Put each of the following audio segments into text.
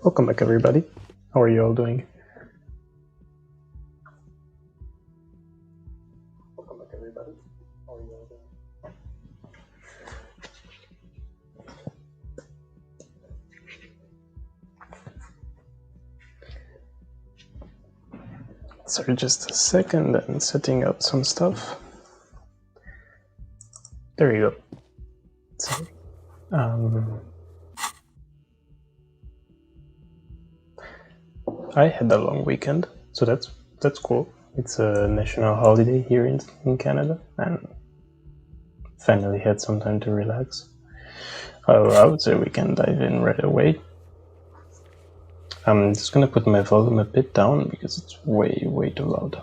Welcome back, everybody. How are you all doing? Welcome back, everybody. How are you all doing? Sorry, just a second, and setting up some stuff. There you go. So, I had a long weekend, so that's cool. It's a national holiday here in Canada, and finally had some time to relax. I would say we can dive in right away. I'm just gonna put my volume a bit down because it's way too loud.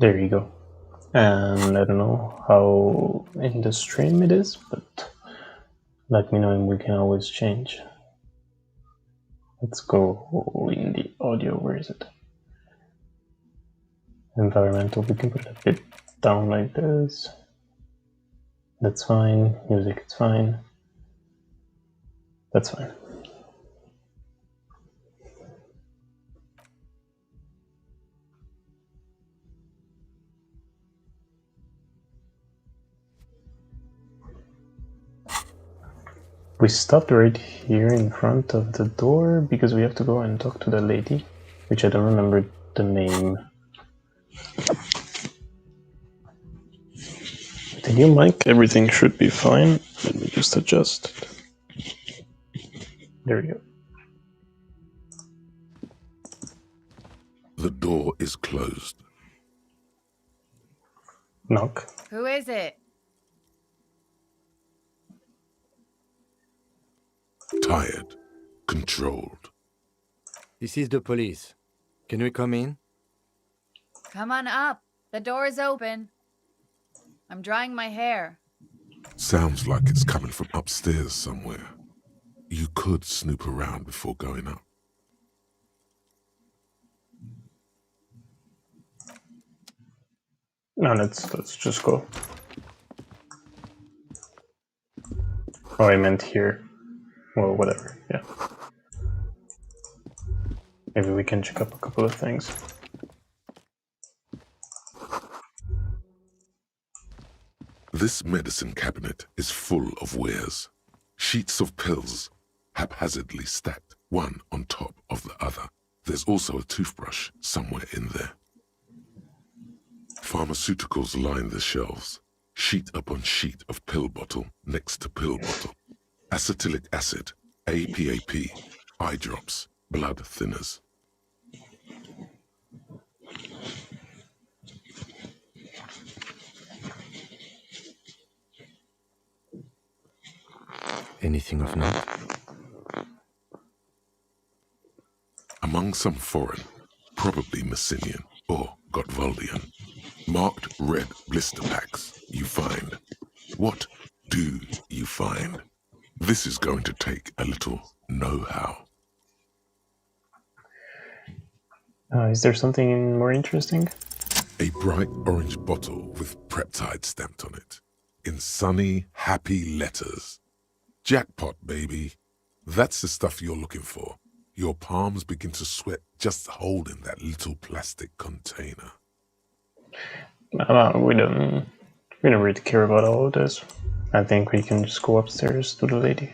There you go. And I don't know how in the stream it is, but let me know and we can always change. Let's go in the audio. Where is it? Environmental. We can put it a bit down like this. That's fine. Music, it's fine. That's fine. We stopped right here in front of the door because we have to go and talk to the lady, which I don't remember the name. Did you mic? Everything should be fine. Let me just adjust. There we go. The door is closed. Knock. Who is it? Tired. Controlled. This is the police. Can we come in? Come on up. The door is open. I'm drying my hair. Sounds like it's coming from upstairs somewhere. You could snoop around before going up. No, let's just go. Oh, I meant here. Well, whatever, yeah. Maybe we can check up a couple of things. This medicine cabinet is full of wares. Sheets of pills, haphazardly stacked, one on top of the other. There's also a toothbrush somewhere in there. Pharmaceuticals line the shelves, sheet upon sheet of pill bottle next to pill bottle. Acetylic acid, APAP, eye drops, blood thinners. Anything of note? Among some foreign, probably Messinian or Gotwaldian, marked red blister packs you find. What do you find? This is going to take a little know-how. Is there something more interesting? A bright orange bottle with peptide stamped on it, in sunny, happy letters. Jackpot, baby. That's the stuff you're looking for. Your palms begin to sweat just holding that little plastic container. We don't really care about all of this. I think we can just go upstairs to the lady.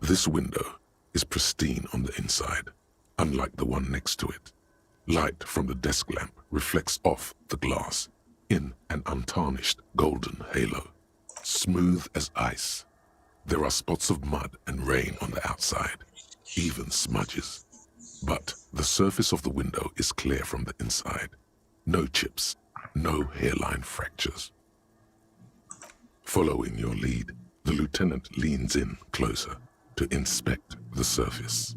This window is pristine on the inside, unlike the one next to it. Light from the desk lamp reflects off the glass in an untarnished golden halo, smooth as ice. There are spots of mud and rain on the outside, even smudges. But the surface of the window is clear from the inside. No chips, no hairline fractures. Following your lead, the lieutenant leans in closer to inspect the surface.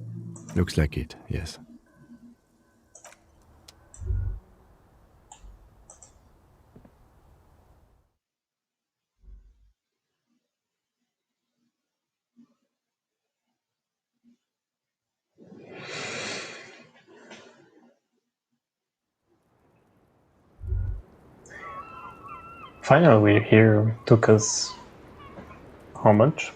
Looks like it, yes. Finally, we're here. It took us how much?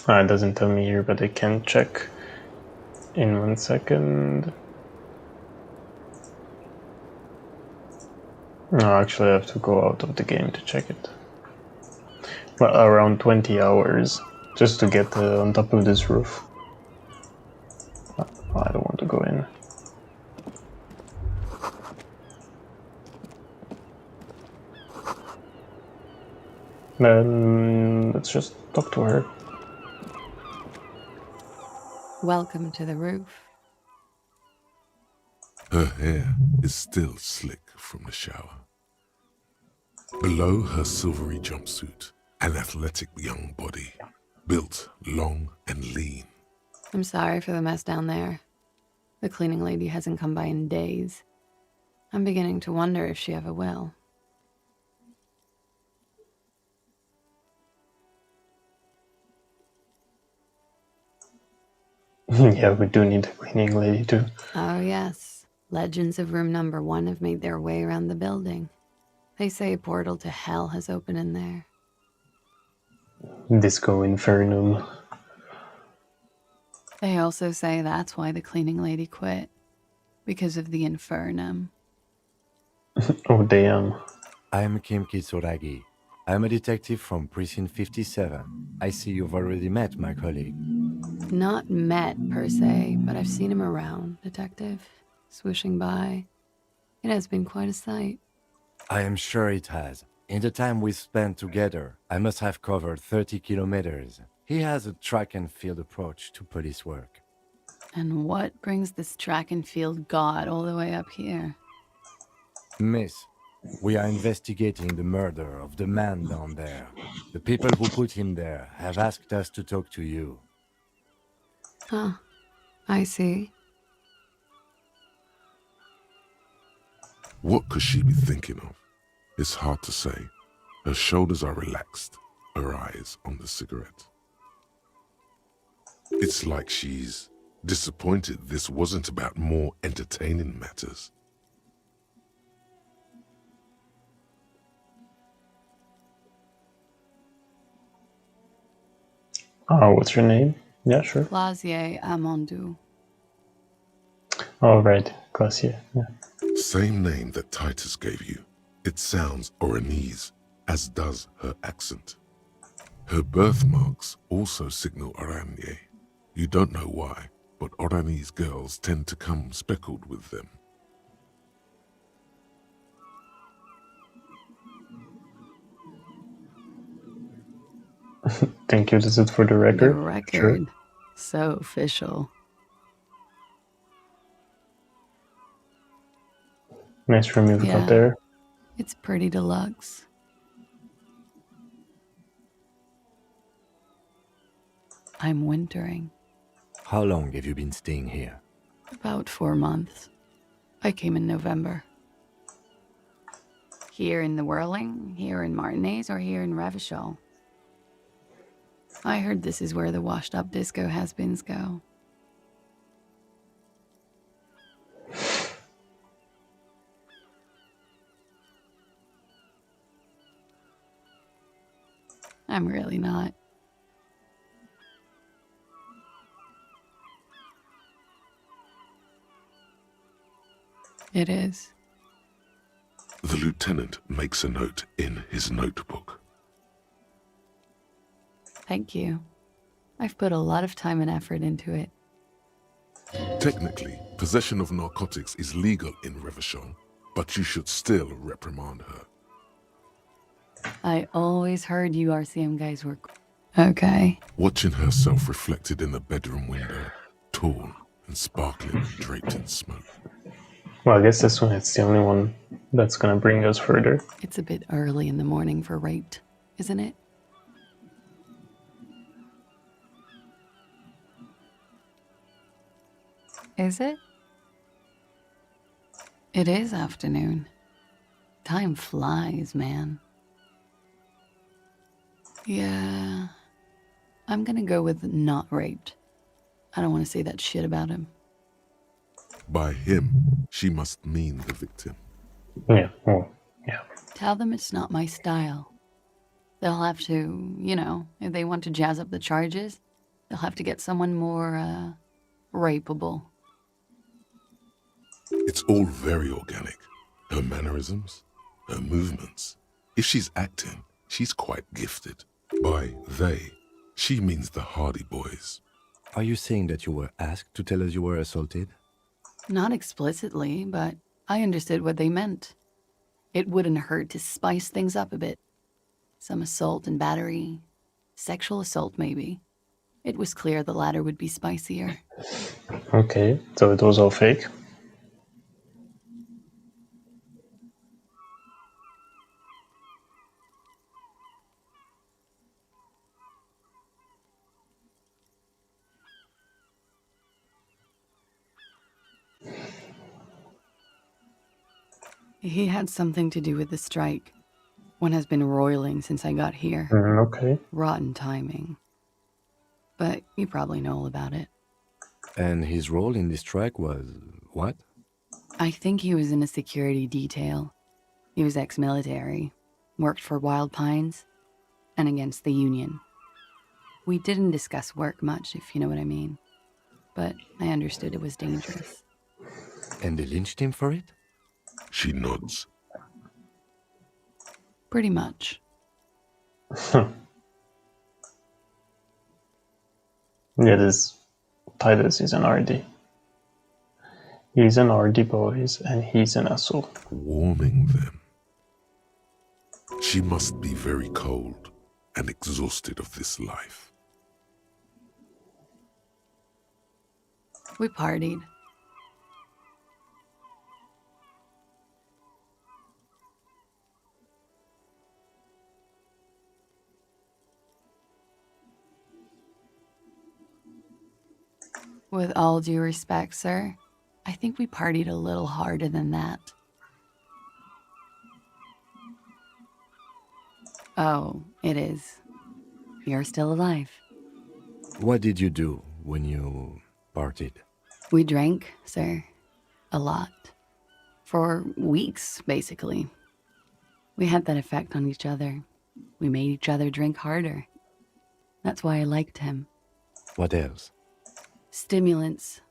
It doesn't tell me here, but I can check in 1 second. No, actually I have to go out of the game to check it. Well, around 20 hours just to get on top of this roof. Oh, I don't want to go in. Then let's just talk to her. Welcome to the roof. Her hair is still slick from the shower. Below her silvery jumpsuit, an athletic young body, built long and lean. I'm sorry for the mess down there. The cleaning lady hasn't come by in days. I'm beginning to wonder if she ever will. Yeah, we do need a cleaning lady too. Oh yes, legends of room number 1 have made their way around the building. They say a portal to hell has opened in there. Disco Infernum. They also say that's why the cleaning lady quit. Because of the infernum. Oh damn. I am Kim Kitsuragi. I am a detective from Precinct 57. I see you've already met my colleague. Not met, per se, but I've seen him around, Detective. Swooshing by. It has been quite a sight. I am sure it has. In the time we spent together, I must have covered 30 kilometers. He has a track and field approach to police work. And what brings this track and field god all the way up here? Miss, we are investigating the murder of the man down there. The people who put him there have asked us to talk to you. Huh. I see. What could she be thinking of? It's hard to say. Her shoulders are relaxed, her eyes on the cigarette. It's like she's disappointed this wasn't about more entertaining matters. Oh, what's your name? Yeah, sure. Clausier Amandou. Oh, right. Glacier. Yeah. Same name that Titus gave you. It sounds Oranese, as does her accent. Her birthmarks also signal Oranje. You don't know why, but Oranese girls tend to come speckled with them. Thank you. This is for the record. The record. Sure. So official. Nice room you've got there. It's pretty deluxe. I'm wintering. How long have you been staying here? About 4 months. I came in November. Here in the Whirling, here in Martinez, or here in Revachol. I heard this is where the washed-up disco has-beens go. I'm really not. It is. The lieutenant makes a note in his notebook. Thank you. I've put a lot of time and effort into it. Technically, possession of narcotics is legal in Revachol, but you should still reprimand her. I always heard you RCM guys were... Okay. Watching herself reflected in the bedroom window, tall and sparkling, draped in smoke. Well, I guess this one is the only one that's gonna bring us further. It's a bit early in the morning for rape, isn't it? Is it? It is afternoon. Time flies, man. Yeah. I'm gonna go with not raped. I don't want to say that shit about him. By him, she must mean the victim. Yeah, well, yeah. Tell them it's not my style. They'll have to, if they want to jazz up the charges, they'll have to get someone more, rapeable. It's all very organic. Her mannerisms, her movements. If she's acting, she's quite gifted. By they, she means the Hardie boys. Are you saying that you were asked to tell us you were assaulted? Not explicitly, but I understood what they meant. It wouldn't hurt to spice things up a bit. Some assault and battery. Sexual assault, maybe. It was clear the latter would be spicier. Okay, so it was all fake. He had something to do with the strike. One has been roiling since I got here. Okay. Rotten timing. But you probably know all about it. And his role in this strike was what? I think he was in a security detail. He was ex-military, worked for Wild Pines, and against the Union. We didn't discuss work much, if you know what I mean. But I understood it was dangerous. And they lynched him for it? She nods. Pretty much. Yeah, this Titus is an RD. He's an RD boys, and he's an asshole. Warming them. She must be very cold and exhausted of this life. We partied. With all due respect, sir, I think we partied a little harder than that. Oh, it is. You're still alive. What did you do when you partied? We drank, sir. A lot. For weeks, basically. We had that effect on each other. We made each other drink harder. That's why I liked him. What else? Stimulants.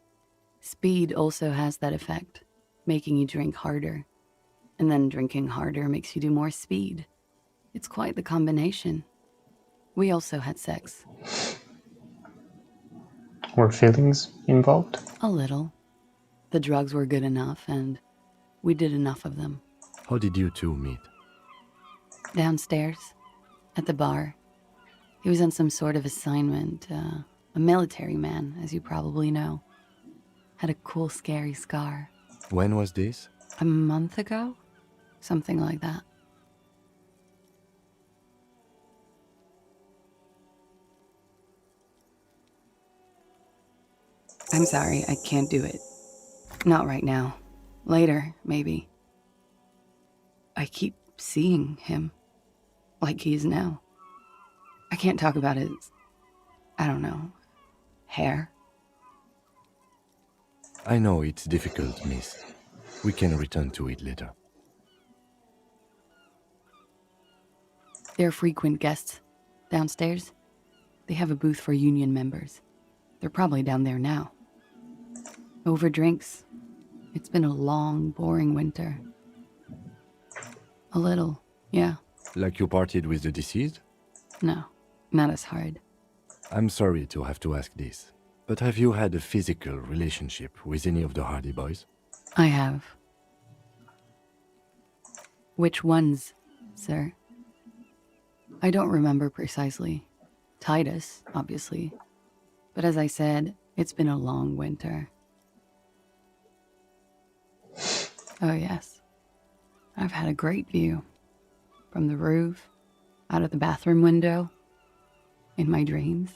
Speed also has that effect, making you drink harder. And then drinking harder makes you do more speed. It's quite the combination. We also had sex. Were feelings involved? A little. The drugs were good enough, and we did enough of them. How did you two meet? Downstairs, at the bar. He was on some sort of assignment, a military man, as you probably know. Had a cool, scary scar. When was this? A month ago? Something like that. I'm sorry, I can't do it. Not right now. Later, maybe. I keep seeing him. Like he is now. I can't talk about his, I don't know, hair. I know it's difficult, miss. We can return to it later. They're frequent guests downstairs. They have a booth for union members. They're probably down there now. Over drinks. It's been a long, boring winter. A little, yeah. Like you partied with the deceased? No, not as hard. I'm sorry to have to ask this, but have you had a physical relationship with any of the Hardie boys? I have. Which ones, sir? I don't remember precisely. Titus, obviously. But as I said, it's been a long winter. Oh yes. I've had a great view. From the roof, out of the bathroom window, in my dreams.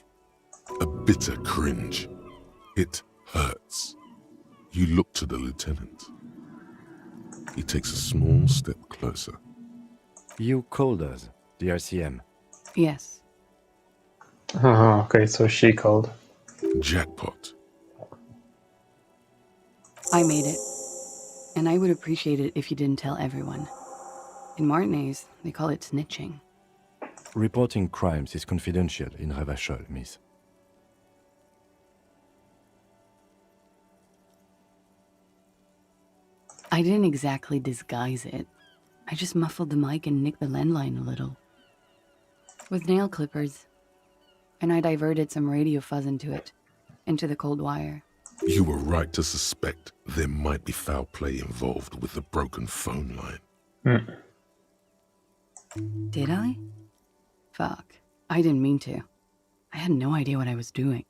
A bitter cringe. It hurts. You look to the lieutenant. He takes a small step closer. You called us, the RCM. Yes. Okay, so she called. Jackpot. I made it. And I would appreciate it if you didn't tell everyone. In Martinez, they call it snitching. Reporting crimes is confidential in Revachol, miss. I didn't exactly disguise it. I just muffled the mic and nicked the landline a little. With nail clippers. And I diverted some radio fuzz into it. Into the cold wire. You were right to suspect there might be foul play involved with the broken phone line. Did I? Fuck. I didn't mean to. I had no idea what I was doing.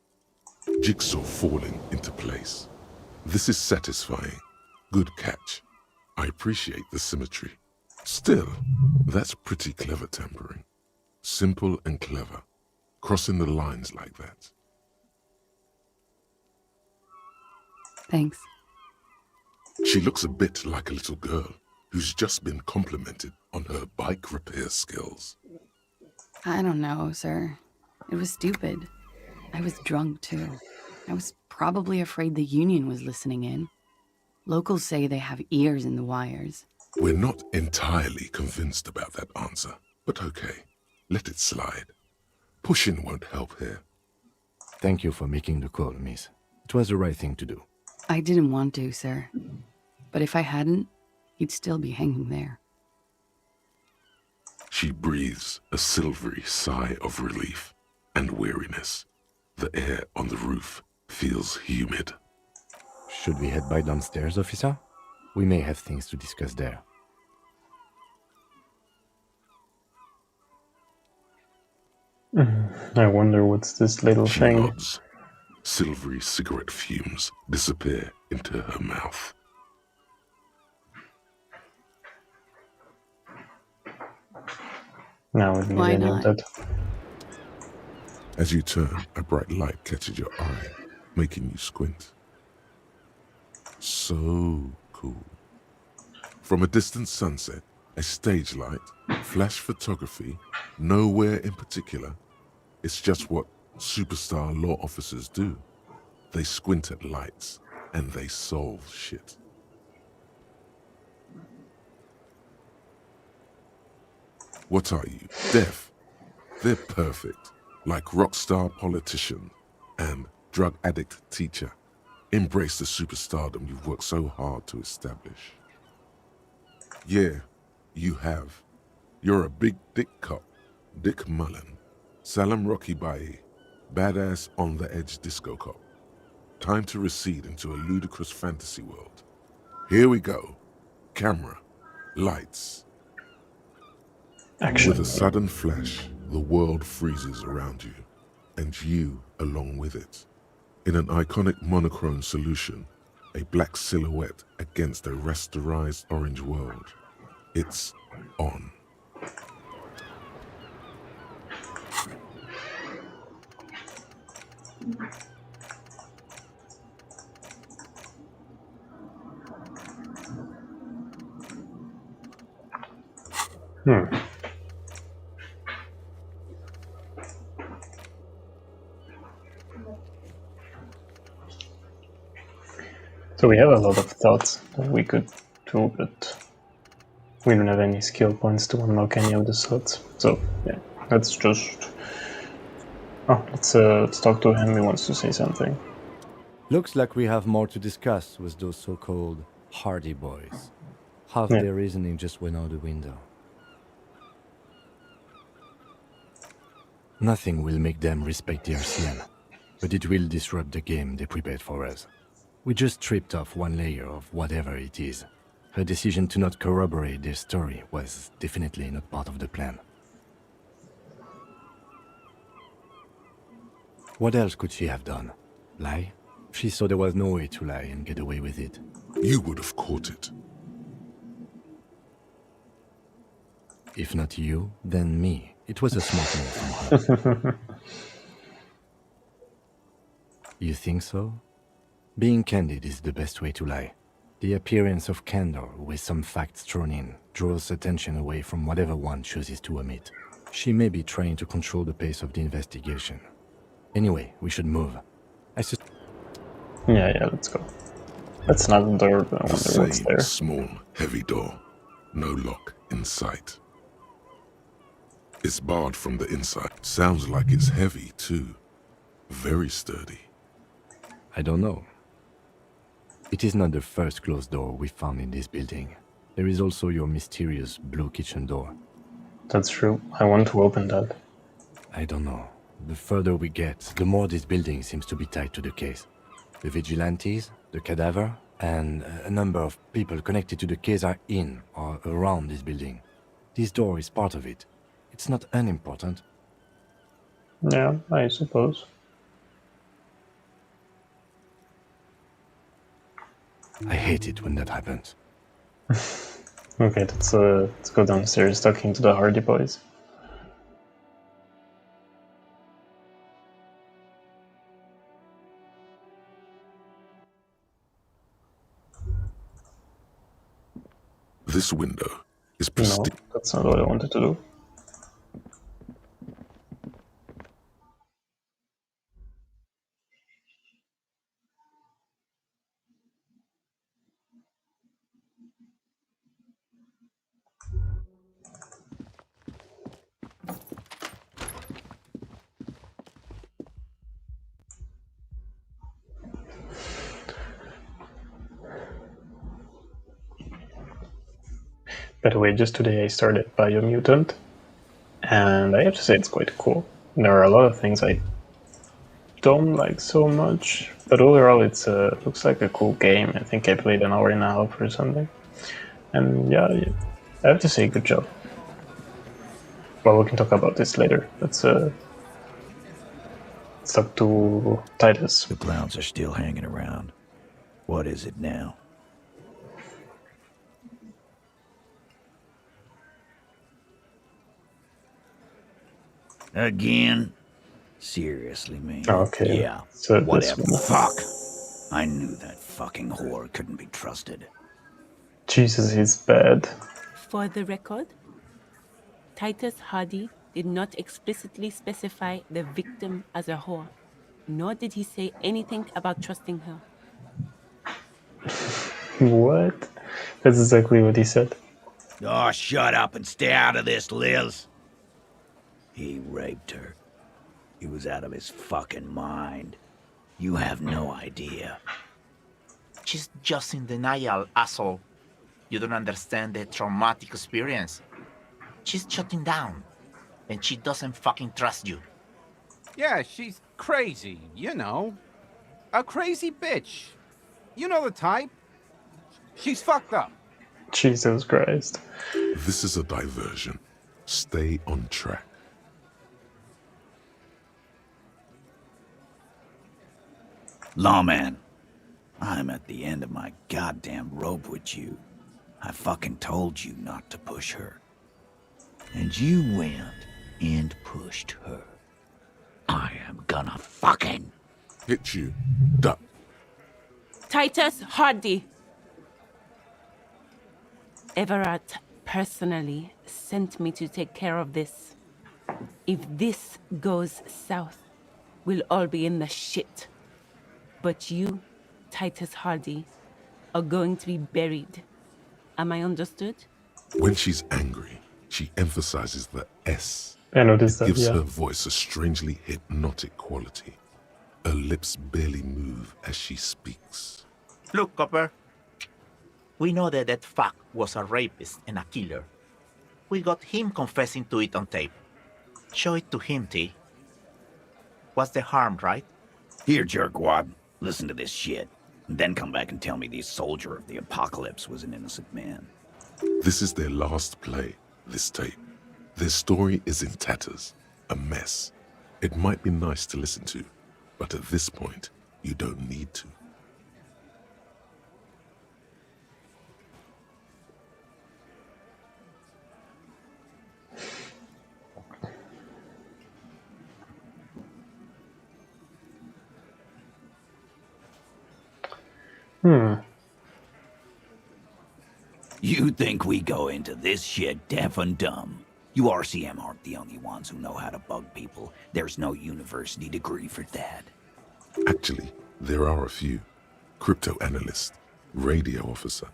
Jigsaw falling into place. This is satisfying. Good catch. I appreciate the symmetry. Still, that's pretty clever tampering. Simple and clever. Crossing the lines like that. Thanks. She looks a bit like a little girl who's just been complimented on her bike repair skills. I don't know, sir. It was stupid. I was drunk, too. I was probably afraid the union was listening in. Locals say they have ears in the wires. We're not entirely convinced about that answer, but okay. Let it slide. Pushing won't help here. Thank you for making the call, miss. It was the right thing to do. I didn't want to, sir. But if I hadn't, he'd still be hanging there. She breathes a silvery sigh of relief and weariness. The air on the roof feels humid. Should we head by downstairs, officer? We may have things to discuss there. I wonder what's this little She thing. nods. Silvery cigarette fumes disappear into her mouth. Now we need Why any of not? that. As you turn, a bright light catches your eye, making you squint. So cool. From a distant sunset, a stage light, flash photography, nowhere in particular. It's just what superstar law officers do. They squint at lights, and they solve shit. What are you, deaf? They're perfect, like rock star politician and drug addict teacher. Embrace the superstardom you've worked so hard to establish. Yeah, you have. You're a big dick cop, Dick Mullen, Salam Rocky Baye, badass on the edge disco cop. Time to recede into a ludicrous fantasy world. Here we go. Camera, lights. Action. With a sudden flash, the world freezes around you, and you along with it. In an iconic monochrome solution, a black silhouette against a rasterized orange world. It's on. So we have a lot of thoughts that we could do, but we don't have any skill points to unlock any of the slots. So yeah, let's just... Oh, let's talk to him. He wants to say something. Looks like we have more to discuss with those so-called Hardie boys. Half their reasoning just went out the window. Nothing will make them respect the RCM, but it will disrupt the game they prepared for us. We just stripped off one layer of whatever it is. Her decision to not corroborate their story was definitely not part of the plan. What else could she have done? Lie? She saw there was no way to lie and get away with it. You would have caught it. If not you, then me. It was a smart move from her. You think so? Being candid is the best way to lie. The appearance of candor with some facts thrown in draws attention away from whatever one chooses to omit. She may be trying to control the pace of the investigation. Anyway, we should move. Yeah, let's go. That's not the door, but I The wonder what's same there. small, heavy door. No lock in sight. It's barred from the inside. Sounds like it's heavy, too. Very sturdy. I don't know. It is not the first closed door we found in this building. There is also your mysterious blue kitchen door. That's true. I want to open that. I don't know. The further we get, the more this building seems to be tied to the case. The vigilantes, the cadaver, and a number of people connected to the case are in or around this building. This door is part of it. It's not unimportant. Yeah, I suppose. I hate it when that happens. Okay, let's go downstairs talking to the Hardie boys. This window is No, pristine. that's not what I wanted to do. By the way, just today I started Biomutant, and I have to say it's quite cool. There are a lot of things I don't like so much, but overall it looks like a cool game. I think I played an hour and a half or something. And yeah, I have to say good job. Well, we can talk about this later. Let's talk to Titus. The clowns are still hanging around. What is it now? Again? Seriously, man? Okay. Yeah, So whatever. Fuck! I knew that fucking whore couldn't be trusted. Jesus, he's bad. For the record, Titus Hardie did not explicitly specify the victim as a whore, nor did he say anything about trusting her. What? That's exactly what he said. Oh, shut up and stay out of this, Liz. He raped her. He was out of his fucking mind. You have no idea. She's just in denial, asshole. You don't understand the traumatic experience. She's shutting down, and she doesn't fucking trust you. Yeah, she's crazy, you know. A crazy bitch. You know the type. She's fucked up. Jesus Christ. This is a diversion. Stay on track. Lawman, I'm at the end of my goddamn rope with you. I fucking told you not to push her. And you went and pushed her. I am gonna fucking... Hit you. Duck. Titus Hardie! Everard personally sent me to take care of this. If this goes south, we'll all be in the shit. But you, Titus Hardie, are going to be buried. Am I understood? When she's angry, she emphasizes the S. I noticed that, Gives yeah. her voice a strangely hypnotic quality. Her lips barely move as she speaks. Look, Copper. We know that that fuck was a rapist and a killer. We got him confessing to it on tape. Show it to him, T. What's the harm, right? Here, jerkwad. Listen to this shit. And then come back and tell me the soldier of the apocalypse was an innocent man. This is their last play, this tape. Their story is in tatters, a mess. It might be nice to listen to, but at this point, you don't need to. You think we go into this shit deaf and dumb? You RCM aren't the only ones who know how to bug people. There's no university degree for that. Actually, there are a few. Crypto analyst, radio officer.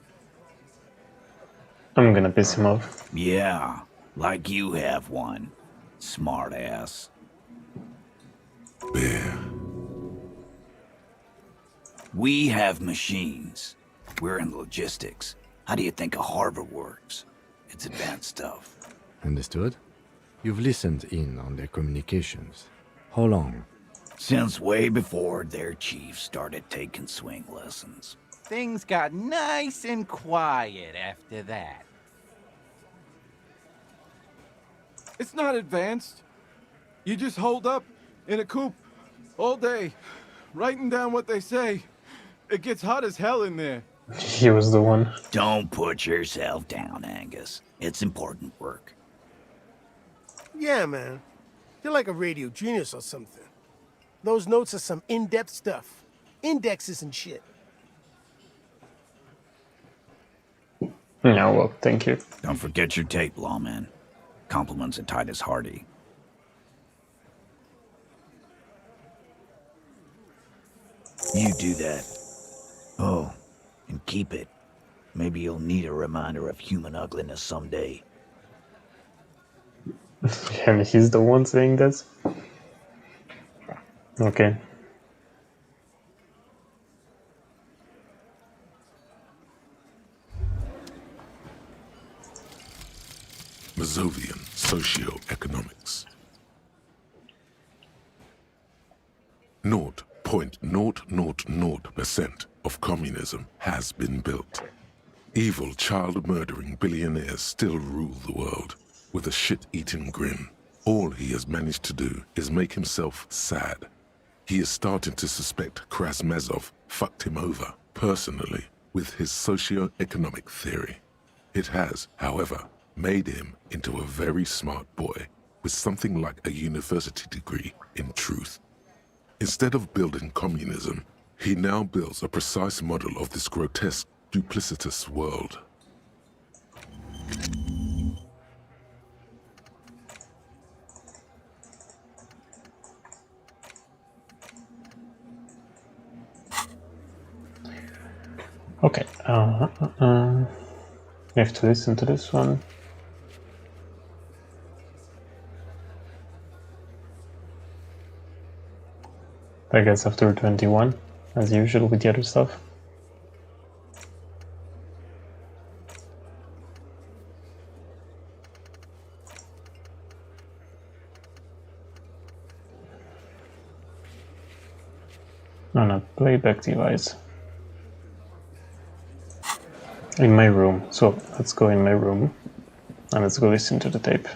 I'm gonna piss him off. Yeah, like you have one, smartass. Bear. We have machines. We're in logistics. How do you think a harbor works? It's advanced stuff. Understood? You've listened in on their communications. How long? Since way before their chief started taking swing lessons. Things got nice and quiet after that. It's not advanced. You just hold up in a coop all day, writing down what they say. It gets hot as hell in there. He was the one. Don't put yourself down, Angus. It's important work. Yeah, man. You're like a radio genius or something. Those notes are some in-depth stuff. Indexes and shit. Yeah, well, thank you. Don't forget your tape, lawman. Compliments of Titus Hardie. You do that. Oh, and keep it. Maybe you'll need a reminder of human ugliness someday. And he's the one saying this? Okay. Mazovian Socioeconomics. 0.000% of communism has been built. Evil, child-murdering billionaires still rule the world with a shit-eating grin. All he has managed to do is make himself sad. He is starting to suspect Krasmezov fucked him over, personally, with his socio-economic theory. It has, however, made him into a very smart boy with something like a university degree in truth. Instead of building communism, he now builds a precise model of this grotesque, duplicitous world. Okay. We have to listen to this one. I guess after 21, as usual with the other stuff. No, not playback device. In my room. So let's go in my room and let's go listen to the tape.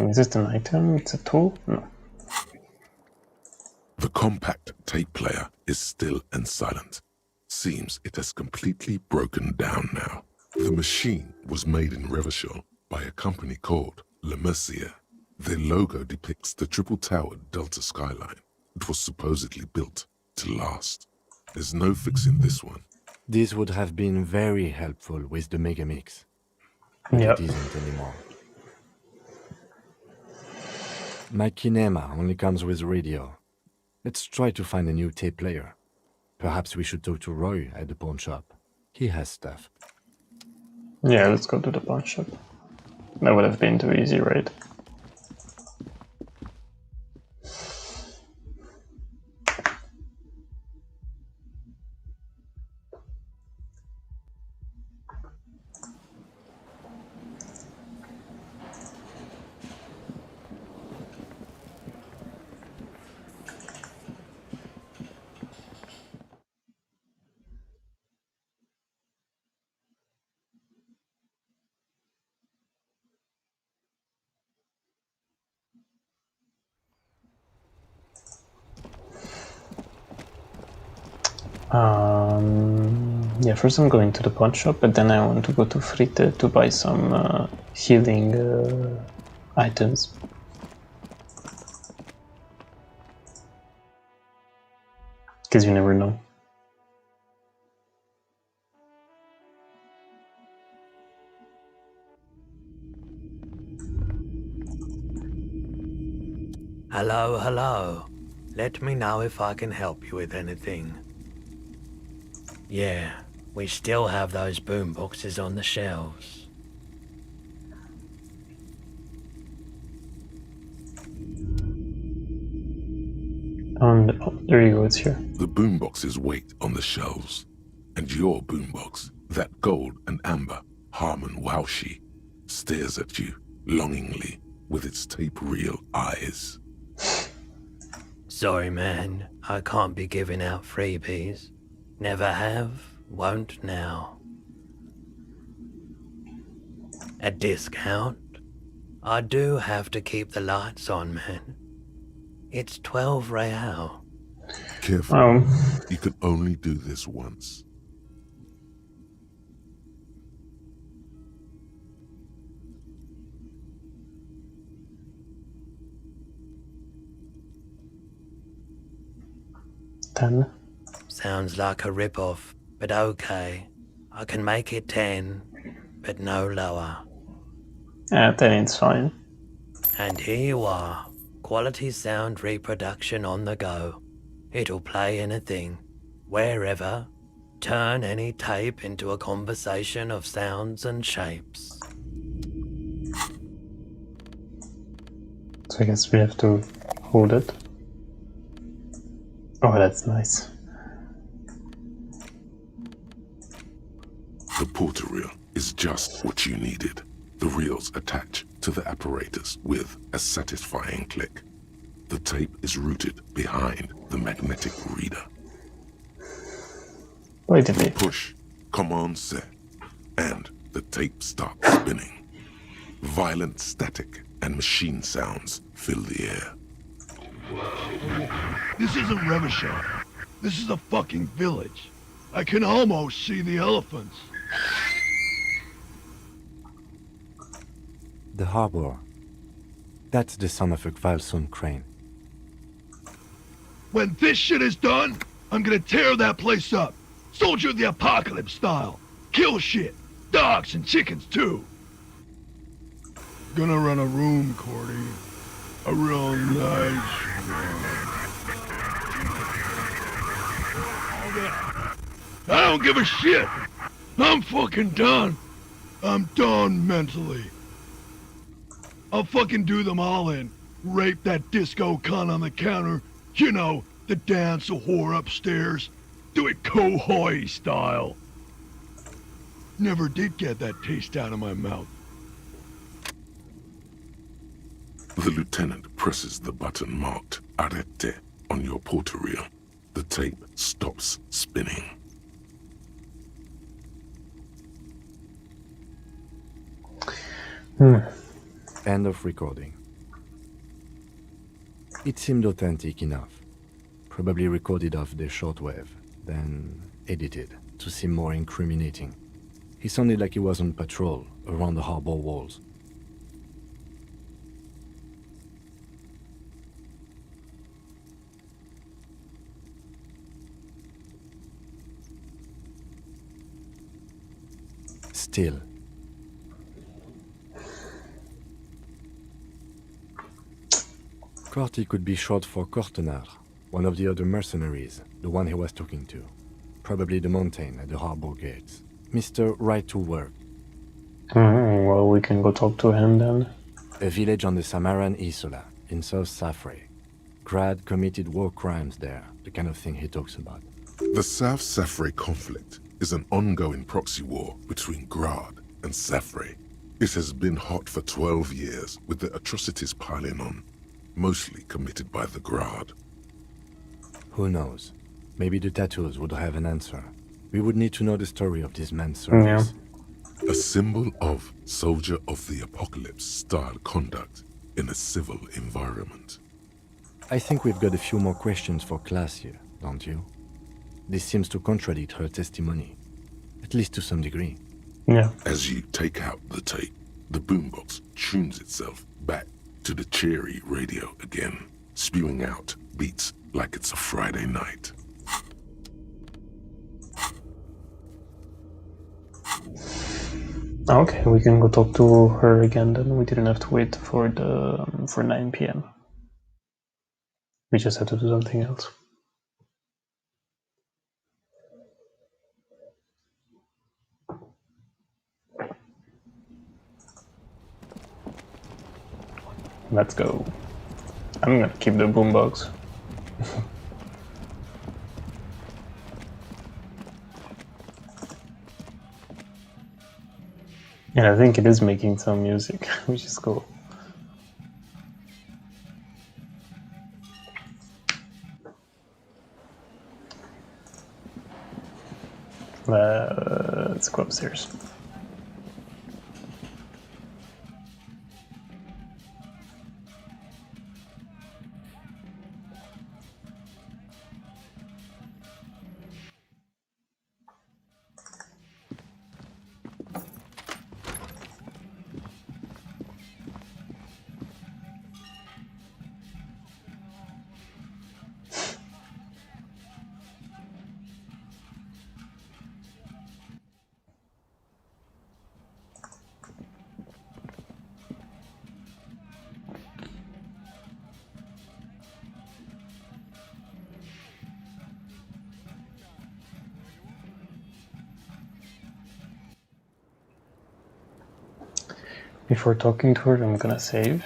Is it an item? It's a tool? No. The compact tape player is still and silent. Seems it has completely broken down now. The machine was made in Revachol by a company called Le Mercier. Their logo depicts the triple-towered Delta skyline. It was supposedly built to last. There's no fixing this one. This would have been very helpful with the Megamix. But Yep. it isn't anymore. My Kinema only comes with radio. Let's try to find a new tape player. Perhaps we should talk to Roy at the pawn shop. He has stuff. Yeah, let's go to the pawn shop. That would have been too easy, right? Yeah, first I'm going to the pawn shop, but then I want to go to Fritte to buy some healing items. Because you never know. Hello, hello. Let me know if I can help you with anything. Yeah, we still have those boom boxes on the shelves. And oh, there you go, it's here. The boomboxes wait on the shelves, and your boombox, that gold and amber Harmon Waushi, stares at you longingly with its tape reel eyes. Sorry, man. I can't be giving out freebies. Never have, won't now. A discount? I do have to keep the lights on, man. It's 12 real. Careful. You can only do this once. $10. Sounds like a rip-off, but okay. I can make it 10, but no lower. Yeah, 10 is fine. And here you are. Quality sound reproduction on the go. It'll play anything, wherever. Turn any tape into a conversation of sounds and shapes. So I guess we have to hold it. Oh, that's nice. The porter reel is just what you needed. The reels attach to the apparatus with a satisfying click. The tape is routed behind the magnetic reader. Wait a minute. Push, command set, and the tape starts spinning. Violent static and machine sounds fill the air. This isn't Revachol. This is a fucking village. I can almost see the elephants. The harbor. That's the son of a Kvalsund crane. When this shit is done, I'm gonna tear that place up. Soldier of the Apocalypse style. Kill shit. Dogs and chickens too. Gonna run a room, Cordy. A real nice room. I don't give a shit. I'm fucking done. I'm done mentally. I'll fucking do them all in. Rape that disco cunt on the counter. You know, the dance a whore upstairs. Do it Kohoi style. Never did get that taste out of my mouth. The lieutenant presses the button marked Arete on your porter reel. The tape stops spinning. End of recording. It seemed authentic enough. Probably recorded off the shortwave, then edited to seem more incriminating. He sounded like he was on patrol around the harbor walls. Still, Corty could be short for Kortenar, one of the other mercenaries, the one he was talking to. Probably the mountain at the harbor gates. Mr. Right to Work. Well, we can go talk to him then. A village on the Samaran Isola, in South Safre. Grad committed war crimes there, the kind of thing he talks about. The South Safre conflict is an ongoing proxy war between Grad and Safre. It has been hot for 12 years, with the atrocities piling on, mostly committed by the Grad. Who knows? Maybe the tattoos would have an answer. We would need to know the story of this man's service. A symbol of soldier of the apocalypse style conduct in a civil environment. I think we've got a few more questions for class here, don't you? This seems to contradict her testimony, at least to some degree. Yeah. As you take out the tape, The boombox tunes itself back to the cheery radio again, spewing out beats like it's a Friday night. Okay, we can go talk to her again then. We didn't have to wait for 9 p.m. We just had to do something else. Let's go. I'm gonna keep the boombox. And I think it is making some music, which is cool. Let's go upstairs. Before talking to her, I'm gonna save.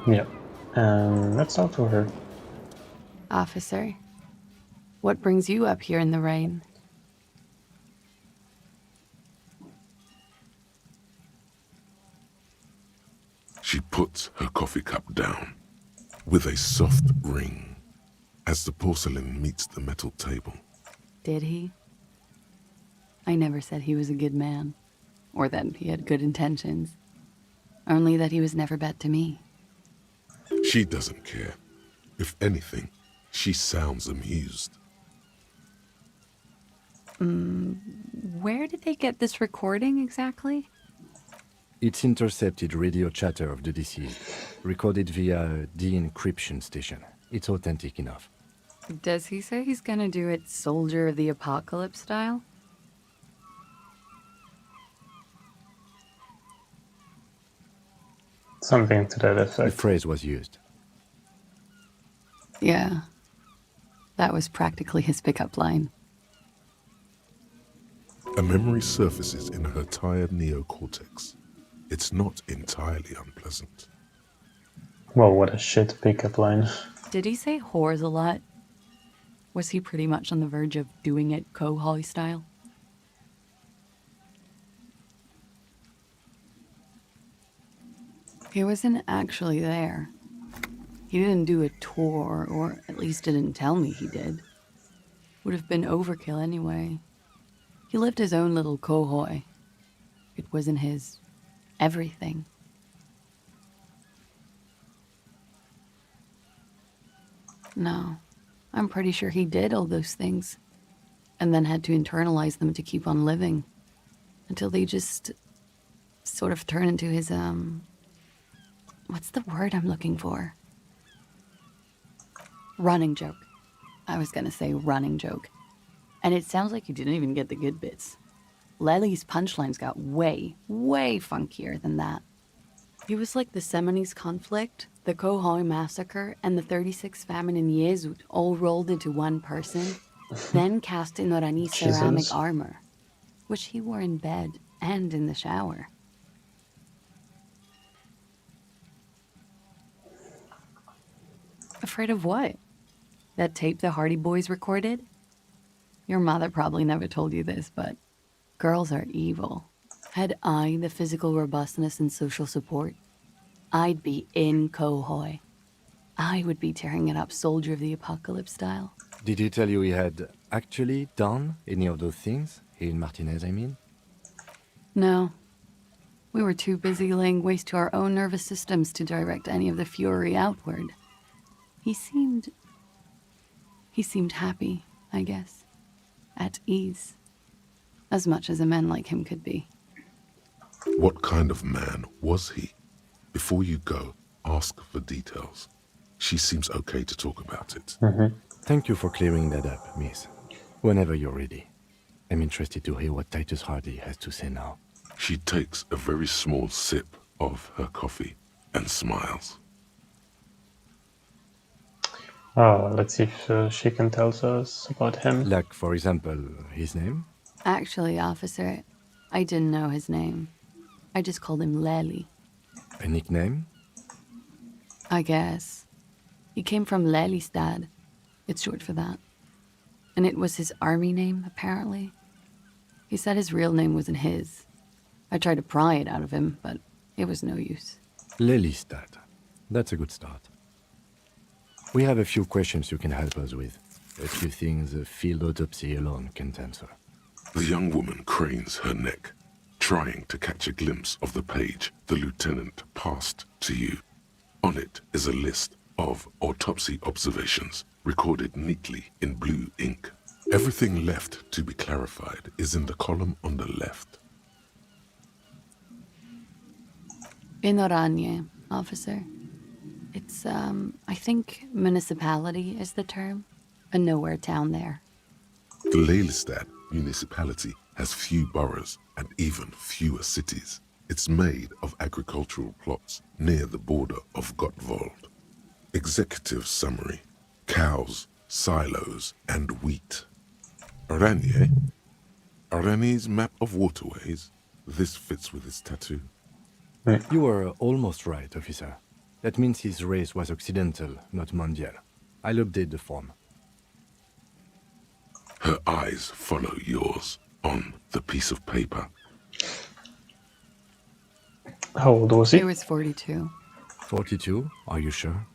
Yeah, let's talk to her. Officer, what brings you up here in the rain? She puts her coffee cup down with a soft ring as the porcelain meets the metal table. Did he? I never said he was a good man, or that he had good intentions. Only that he was never bad to me. She doesn't care. If anything, she sounds amused. Where did they get this recording exactly? It's intercepted radio chatter of the deceased, recorded via a de-encryption station. It's authentic enough. Does he say he's gonna do it Soldier of the Apocalypse style? Something to that The effect. phrase was used. Yeah. That was practically his pickup line. A memory surfaces in her tired neocortex. It's not entirely unpleasant. Well, what a shit pickup line. Did he say whores a lot? Was he pretty much on the verge of doing it Kohoi style? He wasn't actually there. He didn't do a tour, or at least didn't tell me he did. Would have been overkill anyway. He lived his own little Kohoi. It wasn't his everything. No, I'm pretty sure he did all those things, and then had to internalize them to keep on living, until they just sort of turn into his, what's the word I'm looking for? Running joke. I was gonna say running joke. And it sounds like you didn't even get the good bits. Lely's punchlines got way, way funkier than that. He was like the Seminoles conflict, the Kohoi massacre, and the 36 famine in Yezut all rolled into one person, then cast in Orani ceramic armor, which he wore in bed and in the shower. Afraid of what? That tape the Hardie boys recorded? Your mother probably never told you this, but girls are evil. Had I the physical robustness and social support, I'd be in Kohoi. I would be tearing it up Soldier of the Apocalypse style. Did he tell you he had actually done any of those things? He and Martinez, I mean? No. We were too busy laying waste to our own nervous systems to direct any of the fury outward. He seemed happy, I guess. at ease. As much as a man like him could be. What kind of man was he? Before you go, ask for details. She seems okay to talk about it. Thank you for clearing that up, miss. Whenever you're ready. I'm interested to hear what Titus Hardie has to say now. She takes a very small sip of her coffee and smiles. Oh, let's see if she can tell us about him. Like, for example, his name? Actually, officer, I didn't know his name. I just called him Lely. A nickname? I guess. He came from Lelystad. It's short for that. And it was his army name, apparently. He said his real name wasn't his. I tried to pry it out of him, but it was no use. Lelystad. That's a good start. We have a few questions you can help us with. A few things a field autopsy alone can't answer. The young woman cranes her neck, trying to catch a glimpse of the page the lieutenant passed to you. On it is a list of autopsy observations, recorded neatly in blue ink. Everything left to be clarified is in the column on the left. Pinoranie, officer. It's, I think municipality is the term. A nowhere town there. The Lelystad municipality has few boroughs and even fewer cities. It's made of agricultural plots near the border of Gottwald. Executive summary: cows, silos, and wheat. Aranie? Aranie's map of waterways? This fits with his tattoo. You were almost right, officer. That means his race was occidental, not mondial. I'll update the form. Her eyes follow yours on the piece of paper. How old was he? He was 42. 42? Are you sure?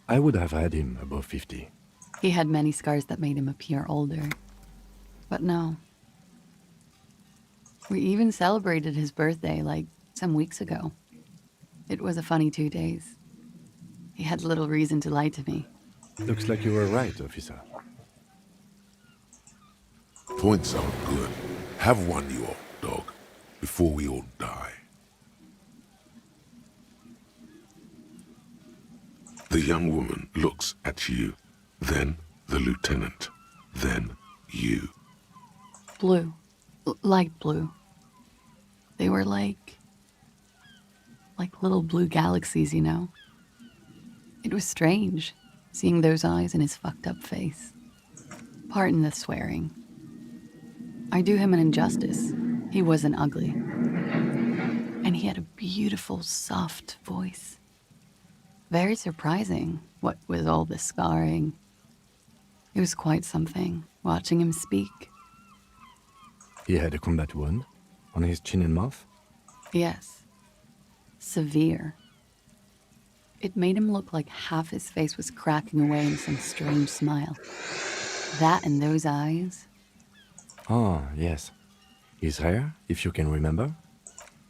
I would have had him above 50. He had many scars that made him appear older. But no. We even celebrated his birthday, like, some weeks ago. It was a funny 2 days. He had little reason to lie to me. Looks like you were right, officer. Points are good. Have one, you old dog, before we all die. The young woman looks at you, then the lieutenant, then you. Blue. Light blue. They were like little blue galaxies, you know? It was strange, seeing those eyes in his fucked up face. Pardon the swearing. I do him an injustice. He wasn't ugly. And he had a beautiful, soft voice. Very surprising, what with all the scarring. It was quite something, watching him speak. He had a combat wound on his chin and mouth? Yes. Severe. It made him look like half his face was cracking away in some strange smile. That and those eyes. Ah, yes. His hair, if you can remember?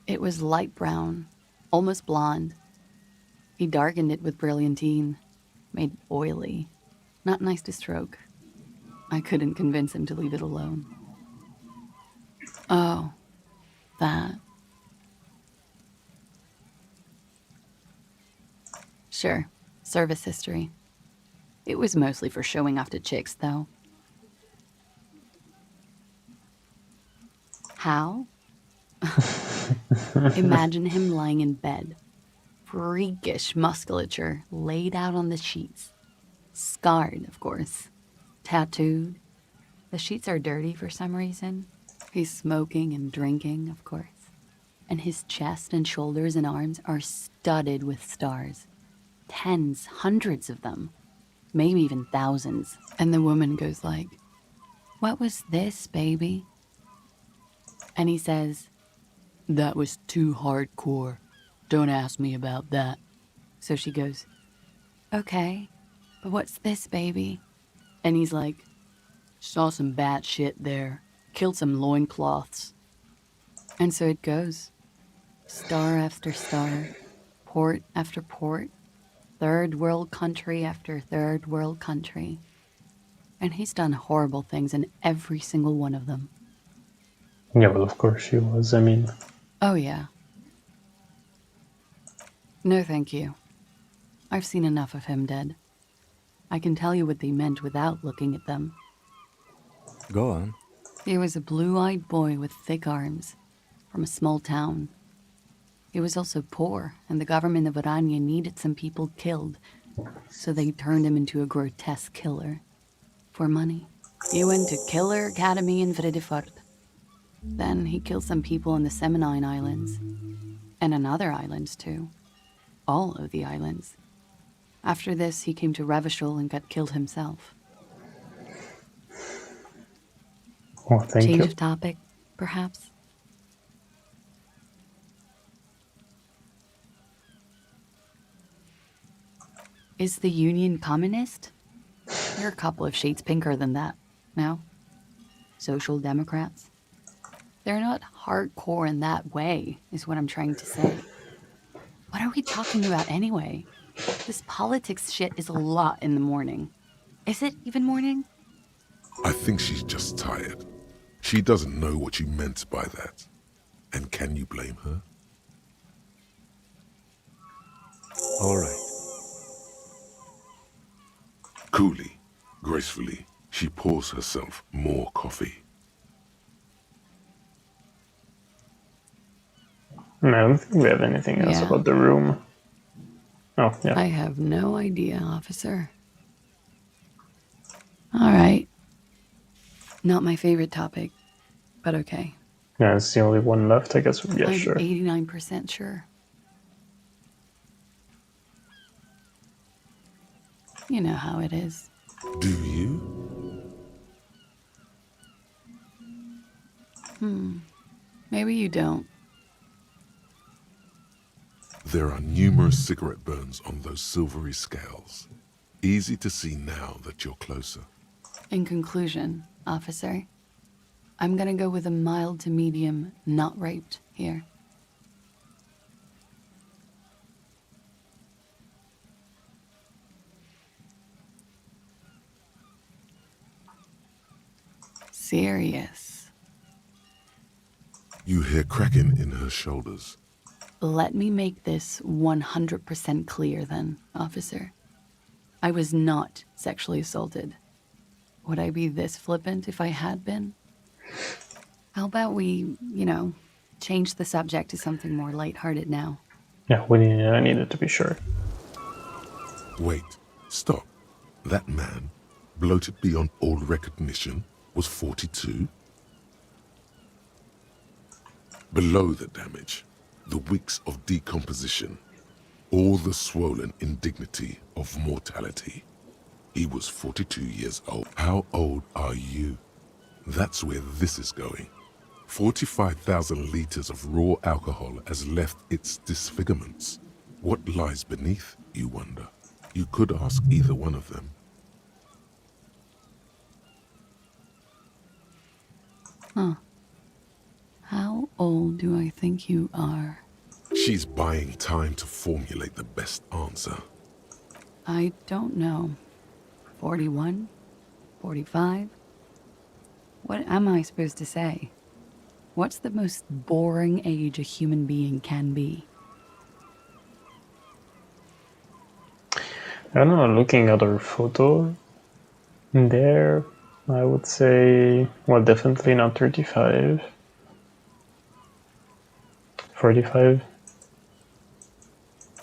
It was light brown, almost blonde. He darkened it with brilliantine, made oily. Not nice to stroke. I couldn't convince him to leave it alone. Oh, that. Sure, service history. It was mostly for showing off to chicks, though. How? Imagine him lying in bed. Freakish musculature laid out on the sheets. Scarred, of course. Tattooed. The sheets are dirty for some reason. He's smoking and drinking, of course. And his chest and shoulders and arms are studded with stars. Tens, hundreds of them. Maybe even thousands. And the woman goes like, "What was this, baby?" And he says, "That was too hardcore. Don't ask me about that." So she goes, "Okay, but what's this, baby?" And he's like, "Saw some bat shit there. Killed some loincloths." And so it goes. Star after star. Port after port. Third world country after third world country. And he's done horrible things in every single one of them. Yeah, well, of course she was. I mean, Oh, yeah. No, thank you. I've seen enough of him dead. I can tell you what they meant without looking at them. Go on. He was a blue-eyed boy with thick arms, from a small town. He was also poor, and the government of Orania needed some people killed, so they turned him into a grotesque killer. For money. He went to Killer Academy in Vredefort. Then he killed some people in the Seminine Islands. And on other islands, too. All of the islands. After this, he came to Revachol and got killed himself. oh, thank Change you. of topic, perhaps? Is the Union communist? They're a couple of shades pinker than that, no? Social Democrats? They're not hardcore in that way, is what I'm trying to say. What are we talking about anyway? This politics shit is a lot in the morning. Is it even morning? I think she's just tired. She doesn't know what you meant by that. And can you blame her? All right. Coolly, gracefully, she pours herself more coffee. I don't think we have anything else Yeah. about the room. Oh, yeah. I have no idea, officer. All right. Not my favorite topic, but okay. Yeah, it's the only one left, I guess. Yeah, I'm sure. 89% sure. You know how it is. Do you? Maybe you don't. There are numerous cigarette burns on those silvery scales. Easy to see now that you're closer. In conclusion, officer, I'm gonna go with a mild to medium not raped here. Serious. You hear cracking in her shoulders. Let me make this 100% clear then, officer. I was not sexually assaulted. Would I be this flippant if I had been? How about we, change the subject to something more lighthearted now? Yeah, I needed to be sure. Wait, stop. That man, bloated beyond all recognition, was 42? Below the damage, the weeks of decomposition, all the swollen indignity of mortality. He was 42 years old. How old are you? That's where this is going. 45,000 liters of raw alcohol has left its disfigurements. What lies beneath, you wonder? You could ask either one of them. Huh. How old do I think you are? She's buying time to formulate the best answer. I don't know. 41? 45? What am I supposed to say? What's the most boring age a human being can be? I don't know, looking at her photo there, I would say, well, definitely not 35. 45?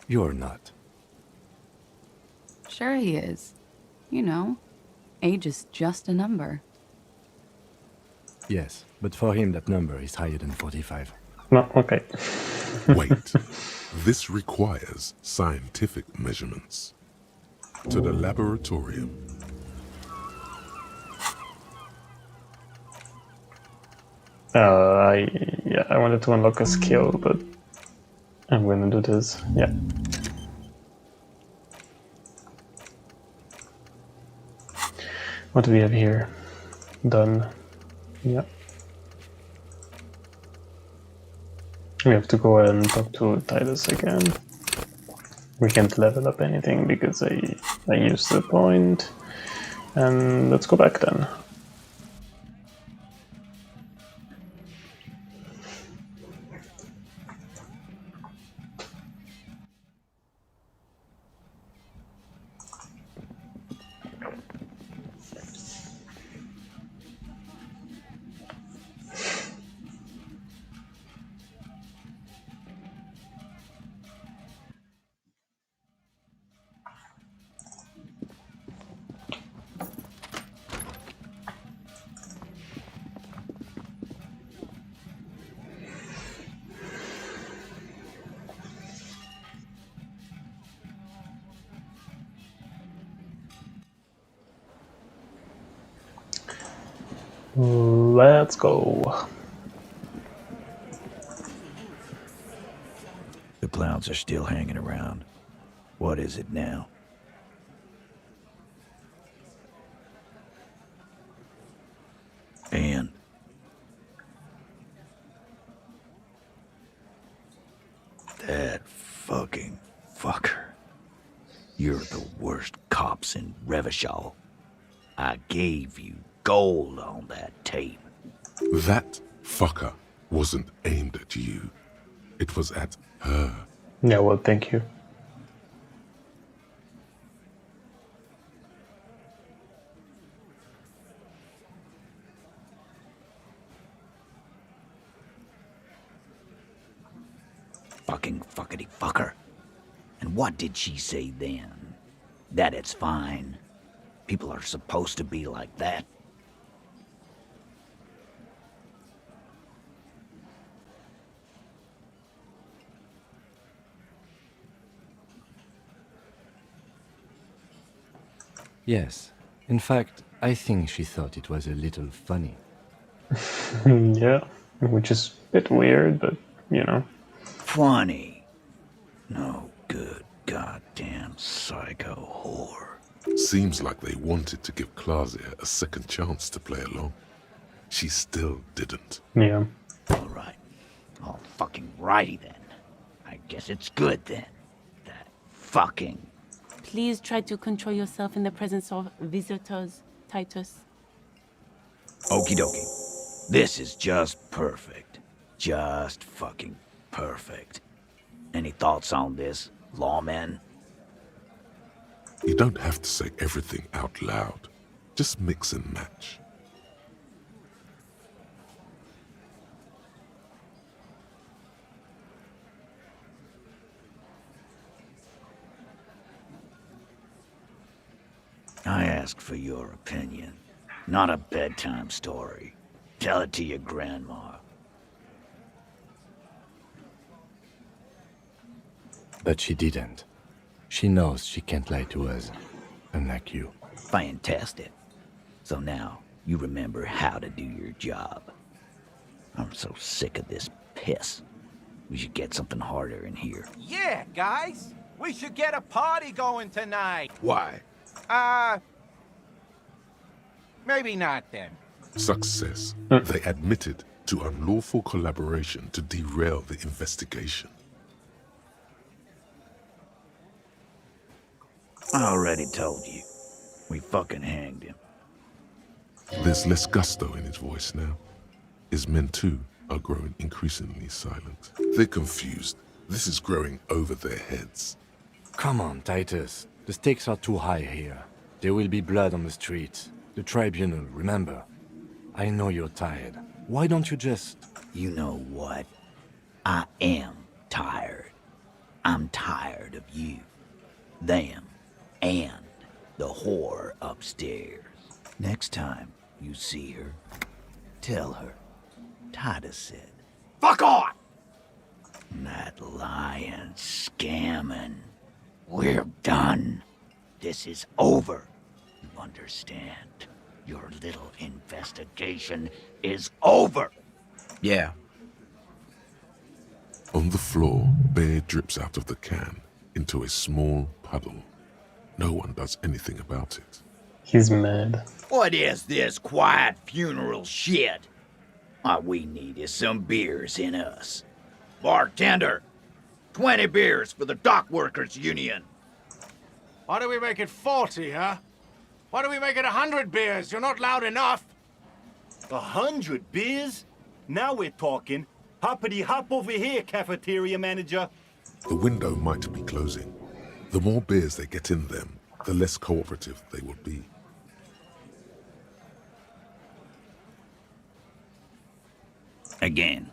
You're not. Sure he is. Age is just a number. Yes, but for him that number is higher than 45. No, okay. Wait, this requires scientific measurements. To the laboratorium. I wanted to unlock a skill, but I'm gonna do this, yeah. What do we have here? Done. Yeah. We have to go and talk to Titus again. We can't level up anything because I used the point. And let's go back then. Let's go. The clowns are still hanging around. What is it now? And that fucking fucker. You're the worst cops in Revachol. I gave you gold on that tape. That fucker wasn't aimed at you. It was at her. Yeah, well, thank you. Fucking fuckity fucker. And what did she say then? That it's fine. People are supposed to be like that. Yes. In fact, I think she thought it was a little funny. Yeah, which is a bit weird, but you know. Funny. No good goddamn psycho whore. Seems like they wanted to give Claudia a second chance to play along. She still didn't. Yeah. Alright. All fucking righty then. I guess it's good then. That fucking... Please try to control yourself in the presence of visitors, Titus. Okie dokie. This is just perfect. Just fucking perfect. Any thoughts on this, lawman? You don't have to say everything out loud. Just mix and match. I ask for your opinion, not a bedtime story. Tell it to your grandma. But she didn't. She knows she can't lie to us, unlike you. Fantastic. So now, you remember how to do your job. I'm so sick of this piss. We should get something harder in here. Yeah, guys. We should get a party going tonight. Why? Maybe not then. Success. They admitted to unlawful collaboration to derail the investigation. I already told you. We fucking hanged him. There's less gusto in his voice now. His men too are growing increasingly silent. They're confused. This is growing over their heads. Come on, Titus. The stakes are too high here. There will be blood on the streets. The tribunal, remember? I know you're tired. Why don't you just... You know what? I am tired. I'm tired of you, them, and the whore upstairs. Next time you see her, tell her Titus said, "Fuck off!" That lying, scamming. We're done. This is over. You understand? Your little investigation is over. Yeah. On the floor, beer drips out of the can into a small puddle. No one does anything about it. He's mad. What is this quiet funeral shit? All we need is some beers in us. Bartender, 20 beers for the Dock Workers Union. Why don't we make it 40, huh? Why do we make it 100 beers? You're not loud enough. 100 beers? Now we're talking. Hoppity hop over here, cafeteria manager. The window might be closing. The more beers they get in them, the less cooperative they will be. Again.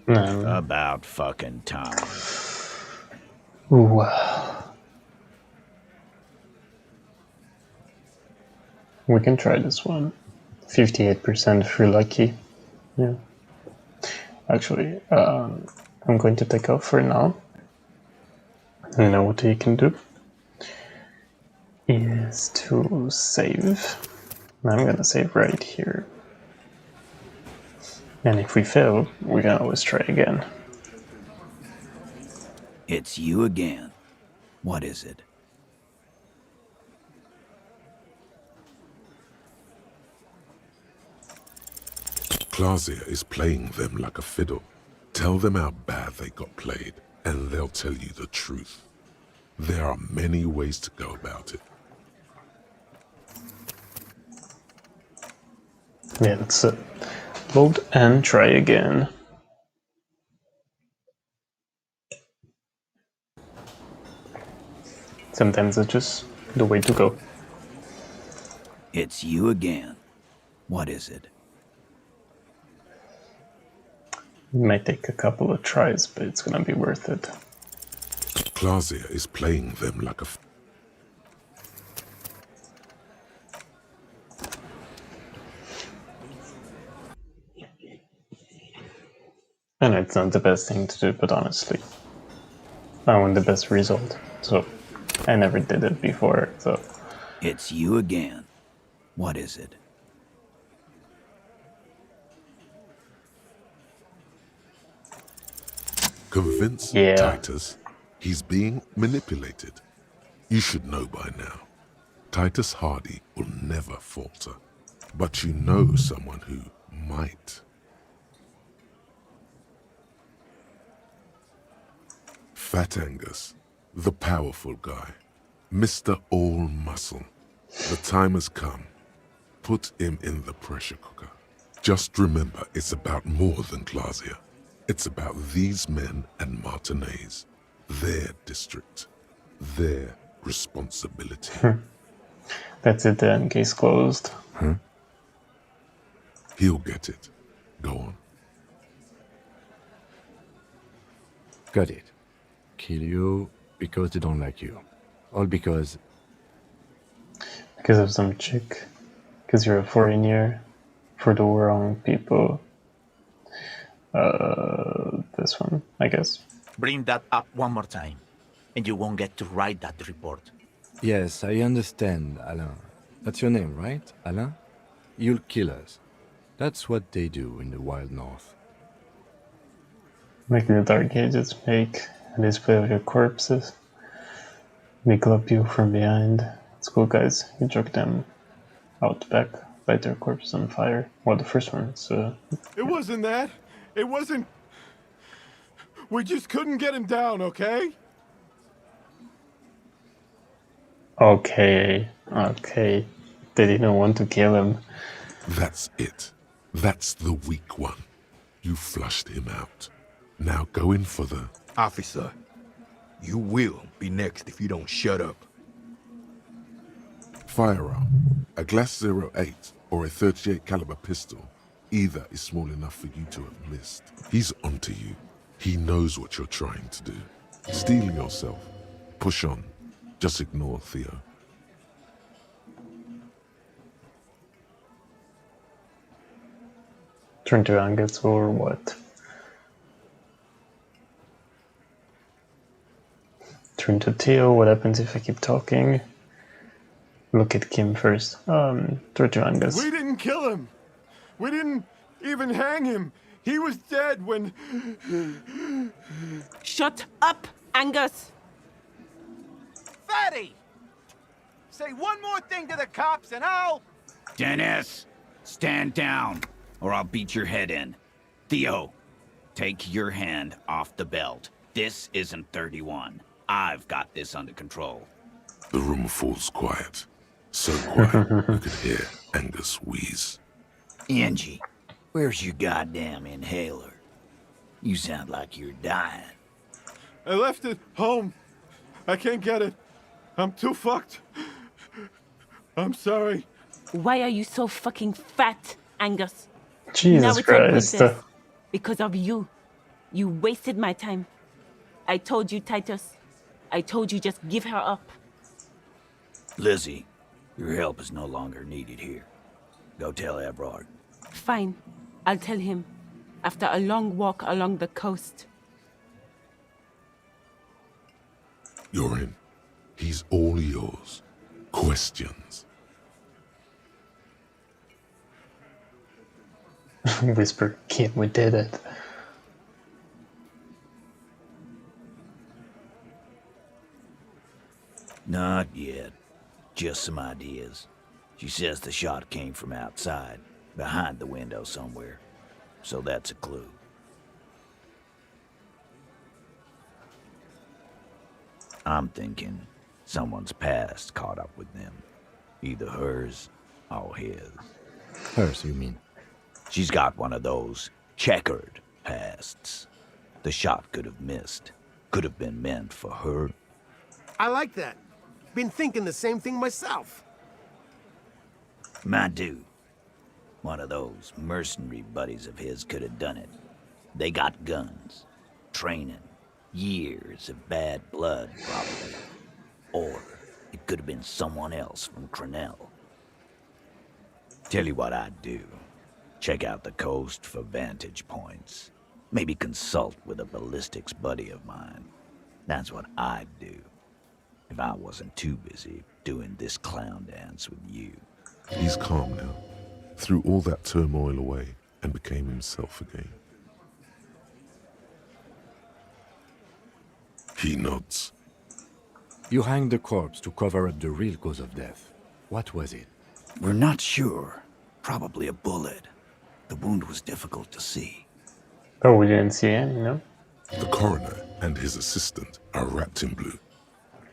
No. About fucking time. Ooh. We can try this one. 58% if you're lucky. Yeah. Actually, I'm going to take off for now. And now what you can do is to save. I'm gonna save right here. And if we fail, we can always try again. It's you again. What is it? Clausia is playing them like a fiddle. Tell them how bad they got played, and they'll tell you the truth. There are many ways to go about it. Yeah, let's vote and try again. Sometimes it's just the way to go. It's you again. What is it? It might take a couple of tries, but it's gonna be worth it. Clausia is playing them like a I know it's not the best thing to do, but honestly, I want the best result. So, I never did it before, so... It's you again. What is it? Convince Titus he's being manipulated. You should know by now. Titus Hardie will never falter. But you know someone who might. Fat Angus, the powerful guy. Mr. All Muscle. The time has come. Put him in the pressure cooker. Just remember, it's about more than Clausia. It's about these men and Martinez. Their district. Their responsibility. That's it then, case closed. He'll get it. Go on. Got it. Kill you because they don't like you. All because... Because of some chick. Because you're a foreigner. For the wrong people. This one, I guess. Bring that up one more time, and you won't get to write that report. Yes, I understand, Alain. That's your name, right, Alain? You'll kill us. That's what they do in the wild north. Like the Dark Ages make a display of your corpses. They club you from behind. It's cool, guys. You drug them out back, light their corpses on fire. Well, the first one, it's... It wasn't that. It wasn't... We just couldn't get him down, okay? Okay. They didn't want to kill him. That's it. That's the weak one. You flushed him out. Now go in for the... Officer, you will be next if you don't shut up. Firearm. A Glass 08 or a 38 caliber pistol. Either is small enough for you to have missed. He's onto you. He knows what you're trying to do. Steel yourself. Push on. Just ignore Theo. Turn to Angus or what? Turn to Theo. What happens if I keep talking? Look at Kim first. Turn to Angus. We didn't kill him. We didn't even hang him. He was dead when... Shut up, Angus! Fatty! Say one more thing to the cops and I'll... Dennis, stand down, or I'll beat your head in. Theo, take your hand off the belt. This isn't 31. I've got this under control. The room falls quiet. So quiet you could hear Angus wheeze. Angie, where's your goddamn inhaler? You sound like you're dying. I left it home. I can't get it. I'm too fucked. I'm sorry. Why are you so fucking fat, Angus? Now Jesus it's on Christ. Princess. Because of you. You wasted my time. I told you, Titus. I told you just give her up. Lizzie, your help is no longer needed here. Go tell Everard. Fine. I'll tell him. After a long walk along the coast. You're in. He's all yours. Questions? Whisper, kid, we did it. Not yet. Just some ideas. She says the shot came from outside, behind the window somewhere. So that's a clue. I'm thinking someone's past caught up with them. Either hers or his. Hers, you mean? She's got one of those checkered pasts. The shot could have missed. Could have been meant for her. I like that. Been thinking the same thing myself. My dude. One of those mercenary buddies of his could have done it. They got guns, training, years of bad blood, probably. Or it could have been someone else from Crenell. Tell you what I'd do. Check out the coast for vantage points. Maybe consult with a ballistics buddy of mine. That's what I'd do. If I wasn't too busy doing this clown dance with you. He's calm now. Threw all that turmoil away and became himself again. He nods. You hanged the corpse to cover up the real cause of death. What was it? We're not sure. Probably a bullet. The wound was difficult to see. Oh, we didn't see any, no? The coroner and his assistant are wrapped in blue.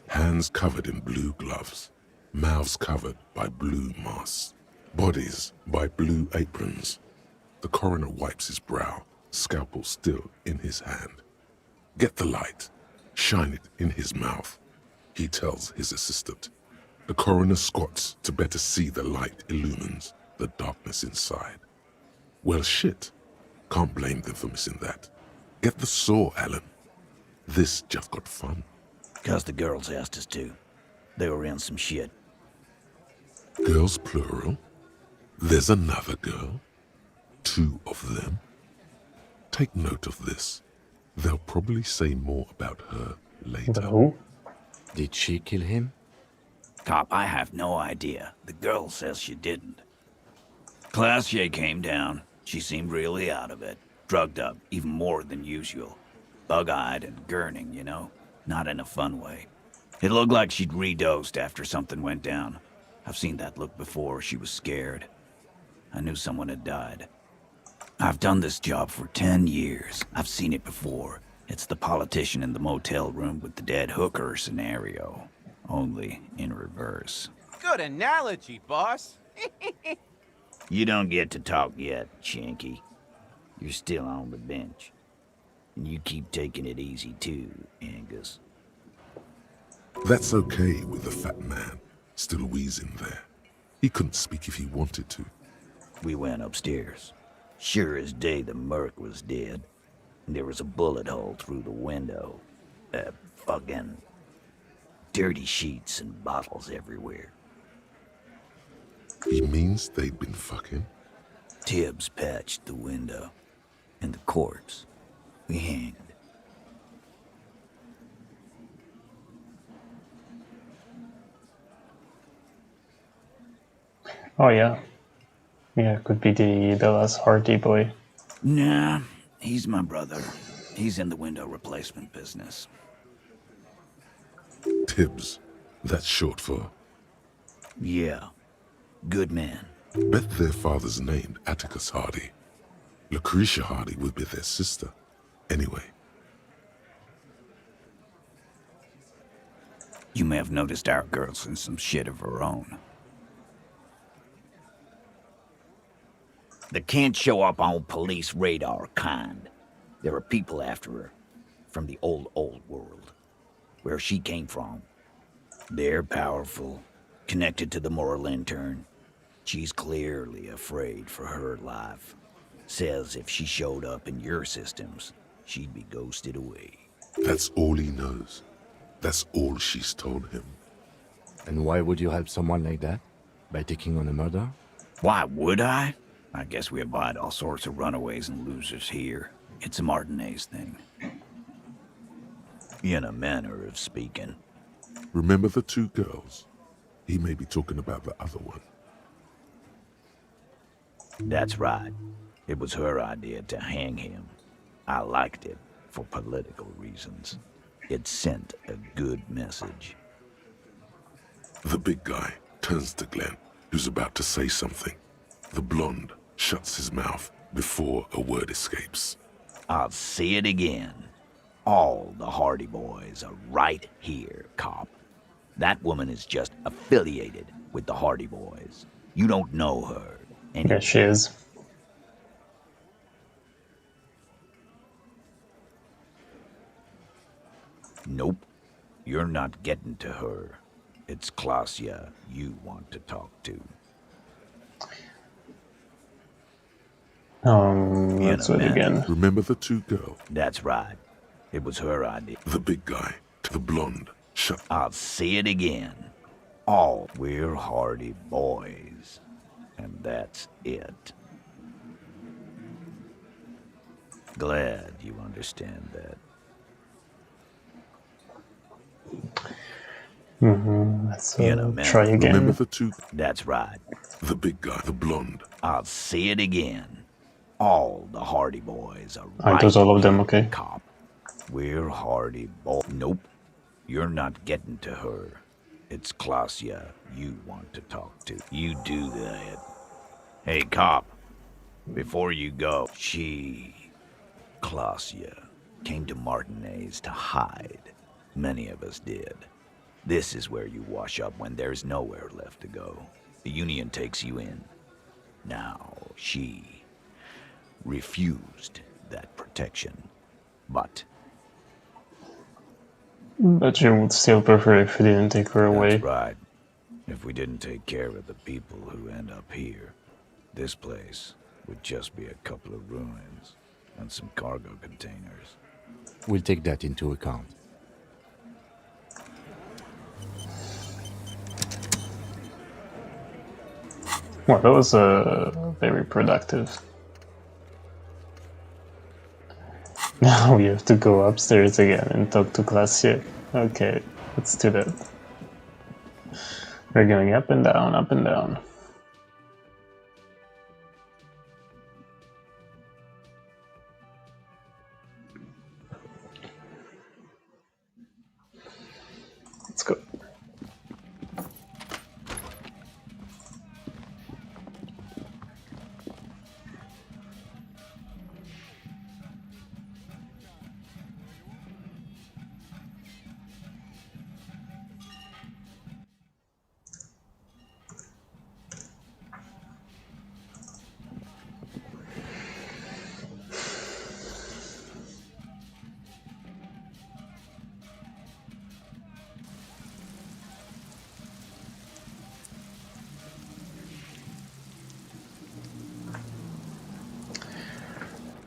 Hands covered in blue gloves. Mouths covered by blue masks. Bodies by blue aprons. The coroner wipes his brow, scalpel still in his hand. Get the light. Shine it in his mouth. He tells his assistant. The coroner squats to better see the light illumines the darkness inside. Well, shit. Can't blame them for missing that. Get the saw, Alan. This just got fun. 'Cause the girls asked us to. They were in some shit. Girls plural? There's another girl? 2 of them? Take note of this. They'll probably say more about her later. The who? Did she kill him? Cop, I have no idea. The girl says she didn't. Classier came down. She seemed really out of it. Drugged up, even more than usual. Bug-eyed and gurning, you know? Not in a fun way. It looked like she'd redosed after something went down. I've seen that look before. She was scared. I knew someone had died. I've done this job for 10 years. I've seen it before. It's the politician in the motel room with the dead hooker scenario. Only in reverse. Good analogy, boss. You don't get to talk yet, Shanky. You're still on the bench. And you keep taking it easy too, Angus. That's okay with the fat man, still wheezing there. He couldn't speak if he wanted to. We went upstairs. Sure as day the merc was dead. There was a bullet hole through the window. Fucking dirty sheets and bottles everywhere. He means they'd been fucking? Tibbs patched the window. And the corpse. We hanged. Oh, yeah. Yeah, could be the last Hardie boy. Nah, he's my brother. He's in the window replacement business. Tibbs. That's short for? Yeah. Good man. Bet their father's named Atticus Hardie. Lucretia Hardie would be their sister. Anyway. You may have noticed our girl's in some shit of her own. that can't show up on police radar kind. There are people after her from the old world, where she came from. They're powerful, connected to the moral intern. She's clearly afraid for her life. Says if she showed up in your systems, she'd be ghosted away. That's all he knows. That's all she's told him. And why would you help someone like that? By taking on a murder? Why would I? I guess we abide all sorts of runaways and losers here. It's a Martinez thing. In a manner of speaking. Remember the two girls? He may be talking about the other one. That's right. It was her idea to hang him. I liked it for political reasons. It sent a good message. The big guy turns to Glenn, who's about to say something. The blonde shuts his mouth before a word escapes. I'll say it again. All the Hardie boys are right here, cop. That woman is just affiliated with the Hardie boys. You don't know her. Yeah, she is. Nope. You're not getting to her. It's Klasia you want to talk to. Let's do it again. Remember the two girls? That's right. It was her idea. The big guy to the blonde shut. I'll say it again. All we're Hardie boys. And that's it. Glad you understand that. Let's try again. Remember the two? That's right. The big guy, the blonde. I'll say it again. All the Hardie boys are right. Aren't those all of them okay? Cop. We're Hardie boys. Nope. You're not getting to her. It's Klasia you want to talk to. You do that. Hey, cop. Before you go, Klasia, came to Martinez to hide. Many of us did. This is where you wash up when there's nowhere left to go. The Union takes you in. Now, she refused that protection. But you would still prefer if we didn't take her away. That's right. If we didn't take care of the people who end up here, this place would just be a couple of ruins and some cargo containers. We'll take that into account. Well, that was very productive. Now we have to go upstairs again and talk to Klasia. Okay, let's do that. We're going up and down, up and down. Let's go.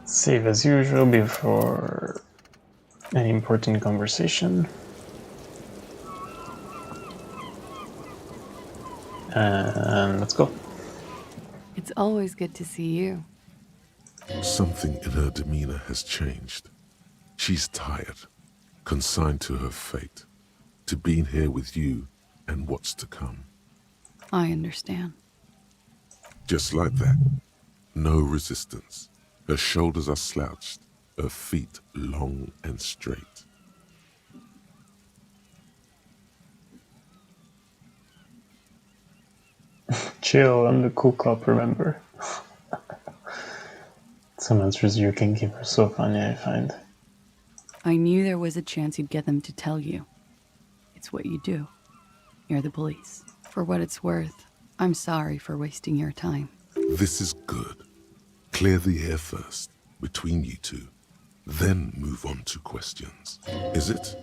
Save as usual before any important conversation. And let's go. It's always good to see you. Something in her demeanor has changed. She's tired, consigned to her fate, to being here with you and what's to come. I understand. Just like that. No resistance. Her shoulders are slouched, her feet long and straight. Chill, I'm the cool cop, remember? Some answers you can give are so funny, I find. I knew there was a chance you'd get them to tell you. It's what you do. You're the police. For what it's worth, I'm sorry for wasting your time. This is good. Clear the air first, between you two, then move on to questions. Is it?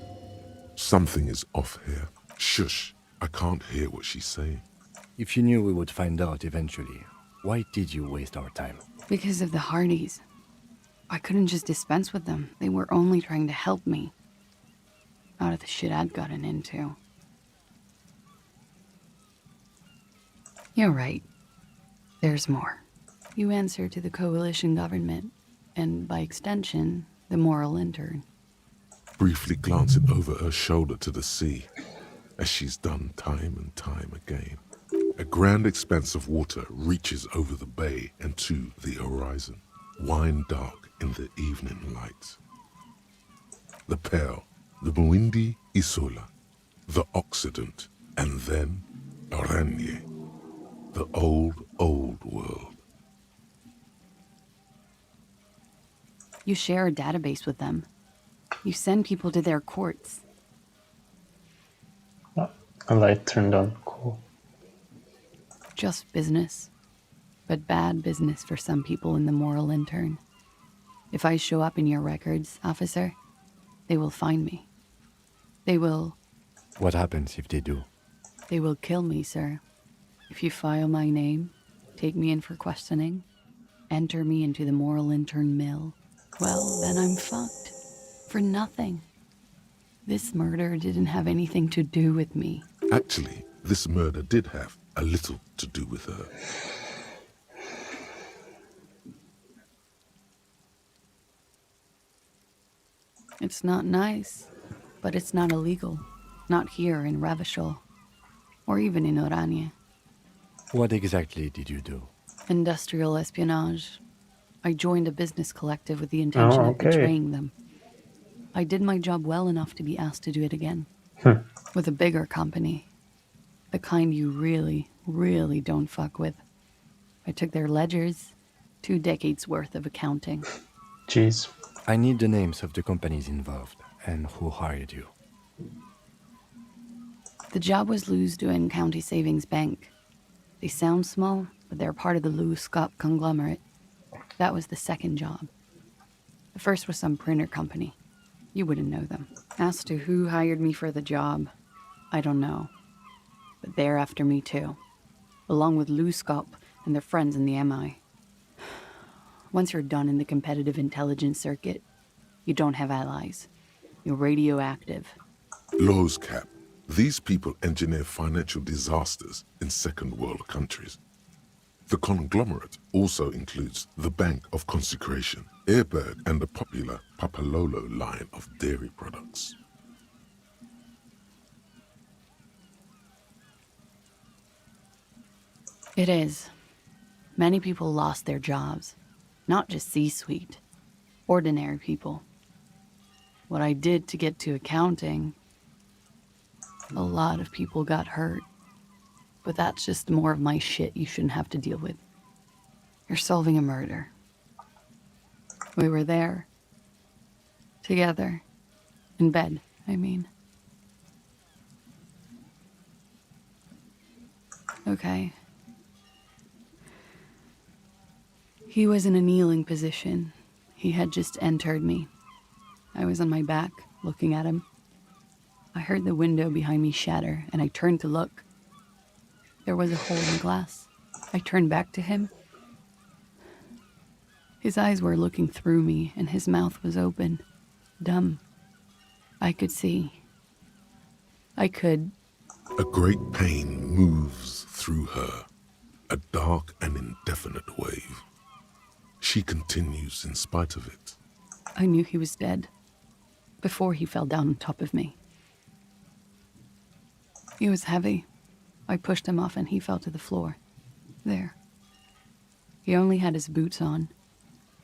Something is off here. Shush, I can't hear what she's saying. If you knew we would find out eventually, why did you waste our time? Because of the Hardies. I couldn't just dispense with them. They were only trying to help me. Out of the shit I'd gotten into. You're right. There's more. You answer to the coalition government, and by extension, the moral intern. Briefly glancing over her shoulder to the sea, as she's done time and time again. A grand expanse of water reaches over the bay and to the horizon, wine dark in the evening light. The Pale, the Muindi Isola, the Occident, and then Aranye, the old world. You share a database with them. You send people to their courts. A light turned on. Cool. Just business. But bad business for some people in the moral intern. If I show up in your records, officer, they will find me. They will... What happens if they do? They will kill me, sir. If you file my name, take me in for questioning, enter me into the moral intern mill, well, then I'm fucked. For nothing. This murder didn't have anything to do with me. Actually, this murder did have a little to do with her. It's not nice, but it's not illegal. Not here in Ravishol, or even in Oranje. What exactly did you do? Industrial espionage. I joined a business collective with the intention of betraying them. I did my job well enough to be asked to do it again. With a bigger company. The kind you really, really don't fuck with. I took their ledgers, 2 decades worth of accounting. Jeez. I need the names of the companies involved and who hired you. The job was Lewes County Savings Bank. They sound small, but they're part of the Lewes Scott conglomerate. That was the second job. The first was some printer company. You wouldn't know them. As to who hired me for the job, I don't know. But they're after me too. Along with Lewes Scott and their friends in the MI. Once you're done in the competitive intelligence circuit, you don't have allies. You're radioactive. Laws cap. These people engineer financial disasters in second world countries. The conglomerate also includes the Bank of Consecration, Airberg, and the popular Papalolo line of dairy products. It is. Many people lost their jobs. Not just C-suite. Ordinary people. What I did to get to accounting, a lot of people got hurt. But that's just more of my shit you shouldn't have to deal with. You're solving a murder. We were there. Together. In bed, I mean. Okay. He was in a kneeling position. He had just entered me. I was on my back, looking at him. I heard the window behind me shatter, and I turned to look. There was a hole in the glass. I turned back to him. His eyes were looking through me, and his mouth was open. Dumb. I could see. I could... A great pain moves through her, a dark and indefinite wave. She continues in spite of it. I knew he was dead. Before he fell down on top of me. He was heavy. I pushed him off and he fell to the floor. There. He only had his boots on.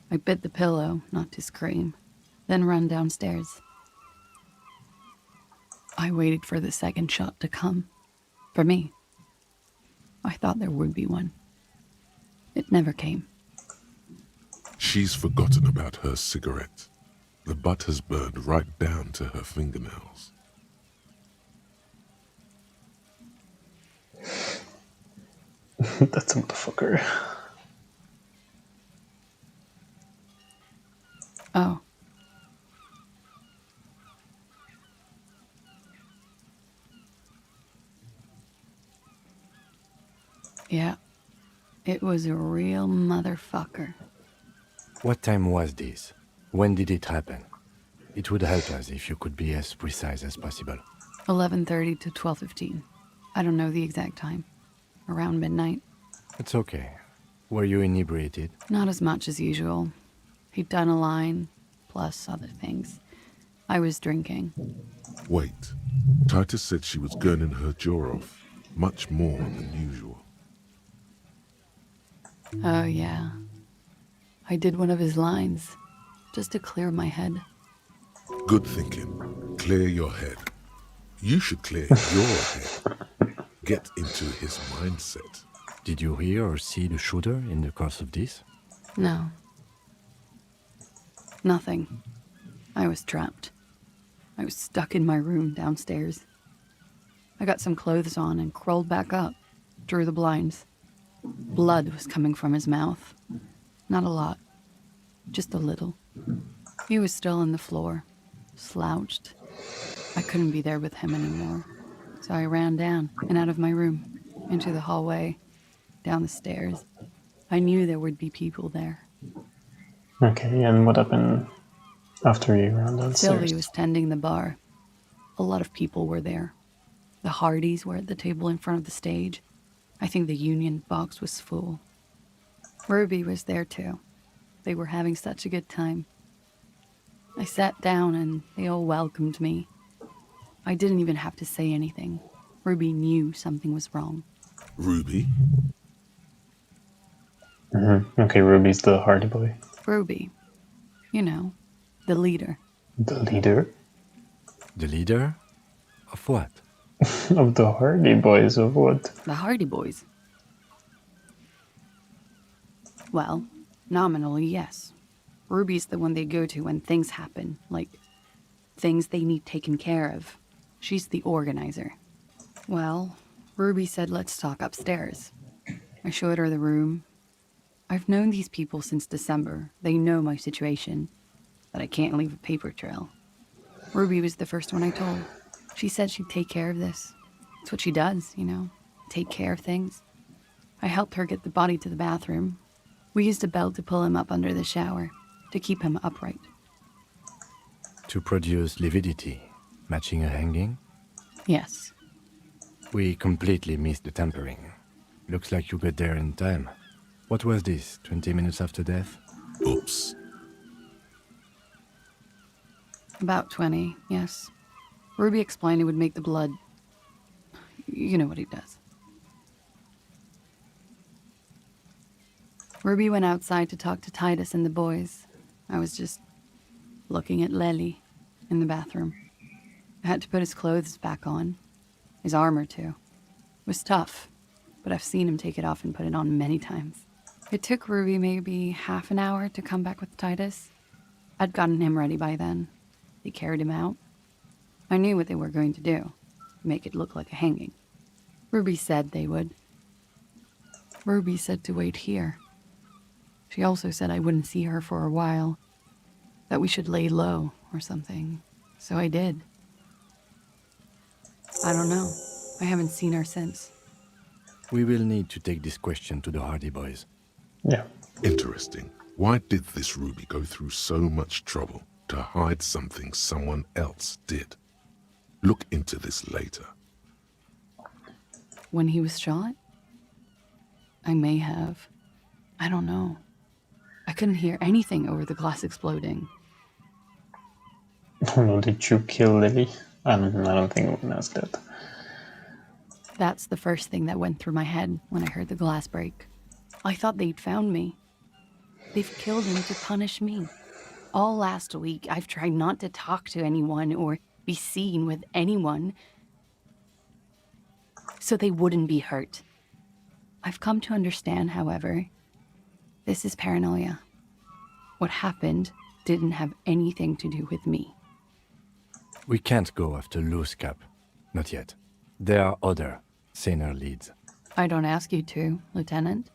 I bit the pillow, not to scream, then ran downstairs. I waited for the second shot to come. For me. I thought there would be one. It never came. She's forgotten about her cigarette. The butt has burned right down to her fingernails. That's a motherfucker. Oh. Yeah. It was a real motherfucker. What time was this? When did it happen? It would help us if you could be as precise as possible. 11:30 to 12:15. I don't know the exact time. Around midnight. It's okay. Were you inebriated? Not as much as usual. He'd done a line, plus other things. I was drinking. Wait. Titus said she was gurning her jaw off, much more than usual. Oh, yeah. I did one of his lines, just to clear my head. Good thinking. Clear your head. You should clear your head. Get into his mindset. Did you hear or see the shooter in the course of this? No. Nothing. I was trapped. I was stuck in my room downstairs. I got some clothes on and crawled back up, drew the blinds. Blood was coming from his mouth. Not a lot. Just a little. He was still on the floor, slouched. I couldn't be there with him anymore. So I ran down and out of my room, into the hallway, down the stairs. I knew there would be people there. Okay, and what happened after you ran downstairs? Sylvie was tending the bar. A lot of people were there. The Hardies were at the table in front of the stage. I think the union box was full. Ruby was there too. They were having such a good time. I sat down and they all welcomed me. I didn't even have to say anything. Ruby knew something was wrong. Ruby? Okay, Ruby's the Hardie boy. Ruby. You know, the leader. The leader? The leader? Of what? Of the Hardie boys, of what? The Hardie boys. Well, nominally, yes. Ruby's the one they go to when things happen, like things they need taken care of. She's the organizer. Well, Ruby said let's talk upstairs. I showed her the room. I've known these people since December. They know my situation, but I can't leave a paper trail. Ruby was the first one I told. She said she'd take care of this. It's what she does, you know, take care of things. I helped her get the body to the bathroom. We used a belt to pull him up under the shower, to keep him upright. To produce lividity, matching a hanging? Yes. We completely missed the tampering. Looks like you got there in time. What was this, 20 minutes after death? Oops. About 20, yes. Ruby explained it would make the blood... You know what he does. Ruby went outside to talk to Titus and the boys. I was just looking at Lely in the bathroom. I had to put his clothes back on. His armor, too. It was tough, but I've seen him take it off and put it on many times. It took Ruby maybe half an hour to come back with Titus. I'd gotten him ready by then. They carried him out. I knew what they were going to do. Make it look like a hanging. Ruby said they would. Ruby said to wait here. She also said I wouldn't see her for a while. That we should lay low or something. So I did. I don't know. I haven't seen her since. We will need to take this question to the Hardie boys. Yeah. Interesting. Why did this Ruby go through so much trouble to hide something someone else did? Look into this later. When he was shot? I may have. I don't know. I couldn't hear anything over the glass exploding. Oh no, did you kill Lily? I don't think I would ask that. That's the first thing that went through my head when I heard the glass break. I thought they'd found me. They've killed him to punish me. All last week, I've tried not to talk to anyone or be seen with anyone so they wouldn't be hurt. I've come to understand, however, this is paranoia. What happened didn't have anything to do with me. We can't go after loose cap. Not yet. There are other, saner leads. I don't ask you to, Lieutenant.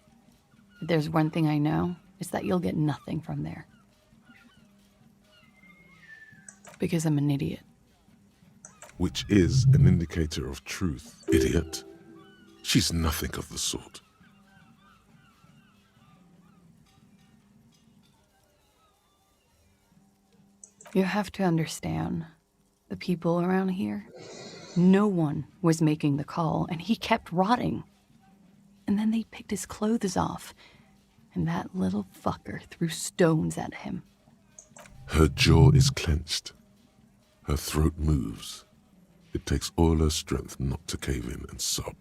But there's one thing I know, is that you'll get nothing from there. Because I'm an idiot. Which is an indicator of truth, idiot. She's nothing of the sort. You have to understand, the people around here, no one was making the call, and he kept rotting. And then they picked his clothes off, and that little fucker threw stones at him. Her jaw is clenched. Her throat moves. It takes all her strength not to cave in and sob.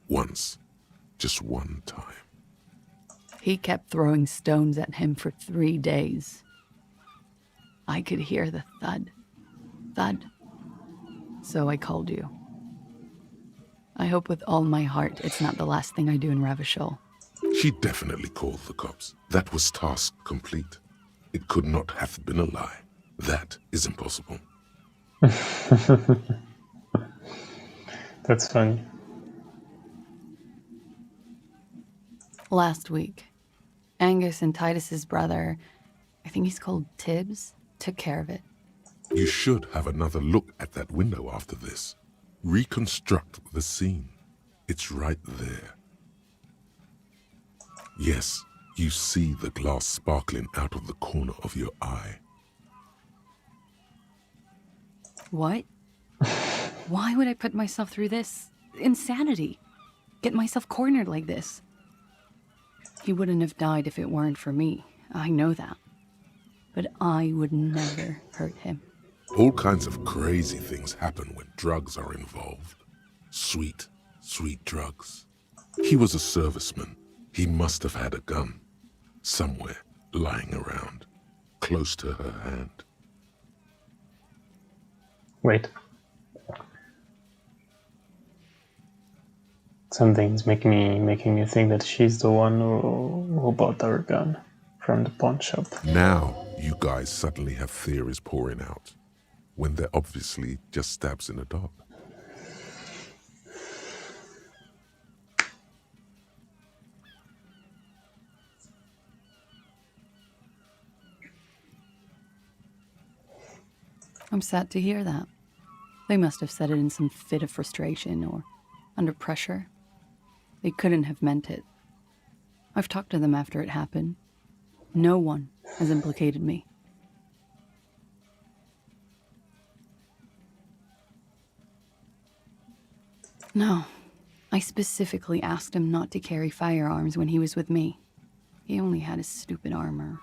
Once. Just one time. He kept throwing stones at him for 3 days. I could hear the thud. Thud. So I called you. I hope with all my heart it's not the last thing I do in Ravishol. She definitely called the cops. That was task complete. It could not have been a lie. That is impossible. That's funny. Last week, Angus and Titus's brother, I think he's called Tibbs, took care of it. You should have another look at that window after this. Reconstruct the scene. It's right there. Yes, you see the glass sparkling out of the corner of your eye. What? Why would I put myself through this? Insanity. Get myself cornered like this. He wouldn't have died if it weren't for me. I know that. But I would never hurt him. All kinds of crazy things happen when drugs are involved. Sweet, sweet drugs. He was a serviceman. He must have had a gun. Somewhere, lying around. Close to her hand. Wait. Something's making me think that she's the one who bought our gun from the pawn shop. Now, you guys suddenly have theories pouring out, when they're obviously just stabs in the dark. I'm sad to hear that. They must have said it in some fit of frustration or under pressure. They couldn't have meant it. I've talked to them after it happened. No one has implicated me. No, I specifically asked him not to carry firearms when he was with me. He only had his stupid armor.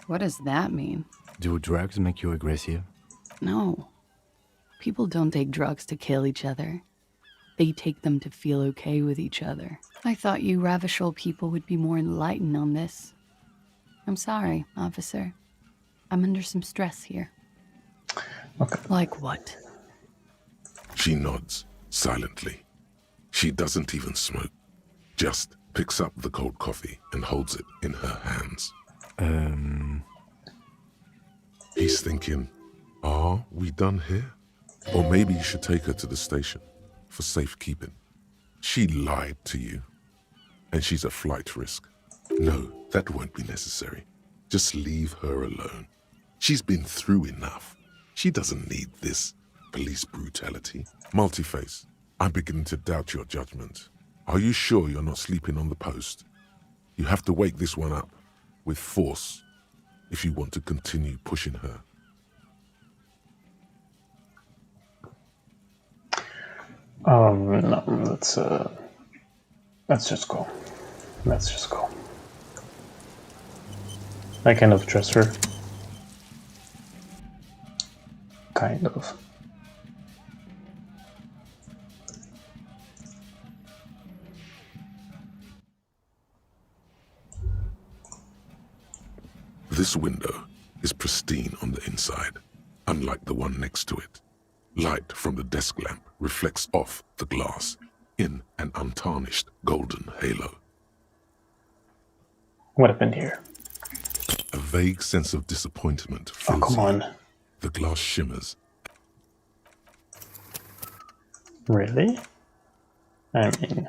What does that mean? Do drugs make you aggressive? No. People don't take drugs to kill each other. They take them to feel okay with each other. I thought you Ravishol people would be more enlightened on this. I'm sorry, officer. I'm under some stress here. Okay. Like what? She nods, silently. She doesn't even smoke. Just picks up the cold coffee and holds it in her hands. He's thinking, are we done here? Or maybe you should take her to the station for safekeeping. She lied to you, and she's a flight risk. No, that won't be necessary. Just leave her alone. She's been through enough. She doesn't need this police brutality. Multiface, I'm beginning to doubt your judgment. Are you sure you're not sleeping on the post? You have to wake this one up with force if you want to continue pushing her. No, let's just go. Let's just go. I kind of trust her. Kind of. This window is pristine on the inside, unlike the one next to it. Light from the desk lamp reflects off the glass in an untarnished golden halo. What happened here? A vague sense of disappointment fills Oh, come on. The glass shimmers. Really? I mean...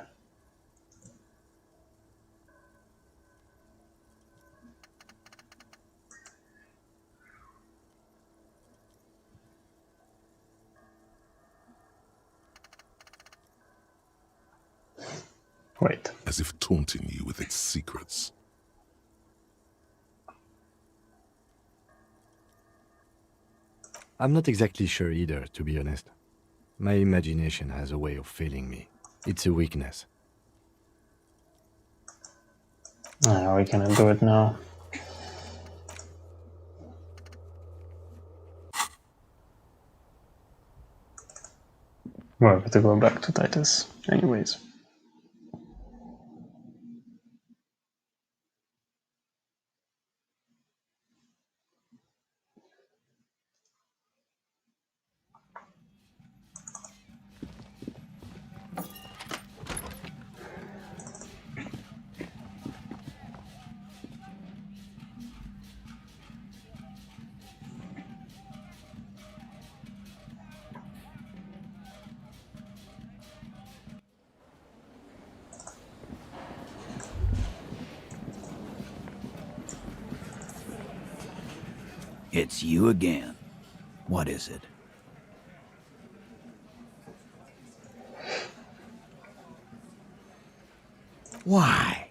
Wait. as if taunting you with its secrets. I'm not exactly sure either, to be honest. My imagination has a way of failing me. It's a weakness. We cannot do it now. We'll have to go back to Titus, anyways. It's you again. What is it? Why?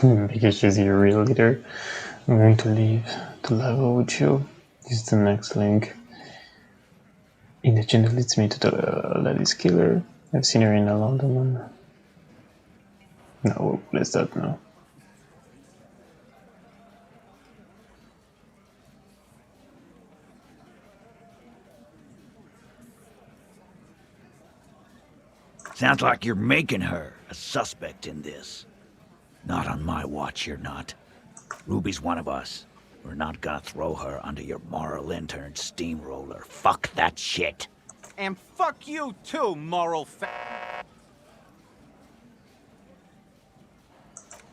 Because she's your real leader. I'm going to leave the level with you. Use the next link. In the channel leads me to the lady's killer. I've seen her in a London one. No, what is that now? Sounds like you're making her a suspect in this. Not on my watch, you're not. Ruby's one of us. We're not gonna throw her under your moral intern steamroller. Fuck that shit. And fuck you too, moral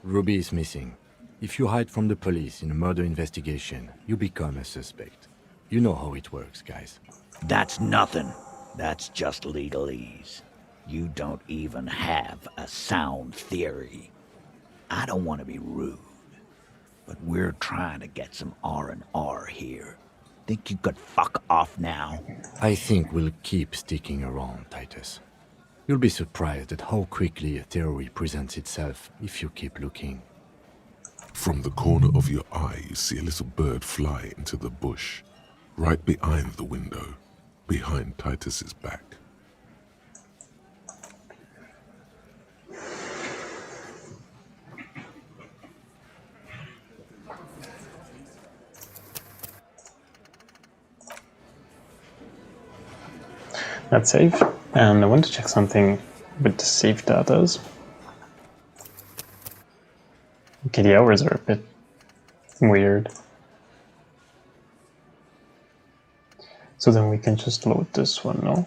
Ruby is missing. If you hide from the police in a murder investigation, you become a suspect. You know how it works, guys. That's nothing. That's just legalese. You don't even have a sound theory. I don't want to be rude, but we're trying to get some R&R here. Think you could fuck off now? I think we'll keep sticking around, Titus. You'll be surprised at how quickly a theory presents itself if you keep looking. From the corner of your eye, you see a little bird fly into the bush, right behind the window, behind Titus's back. That's safe. And I want to check something with the save datas. Okay, the hours are a bit weird. So then we can just load this one, no?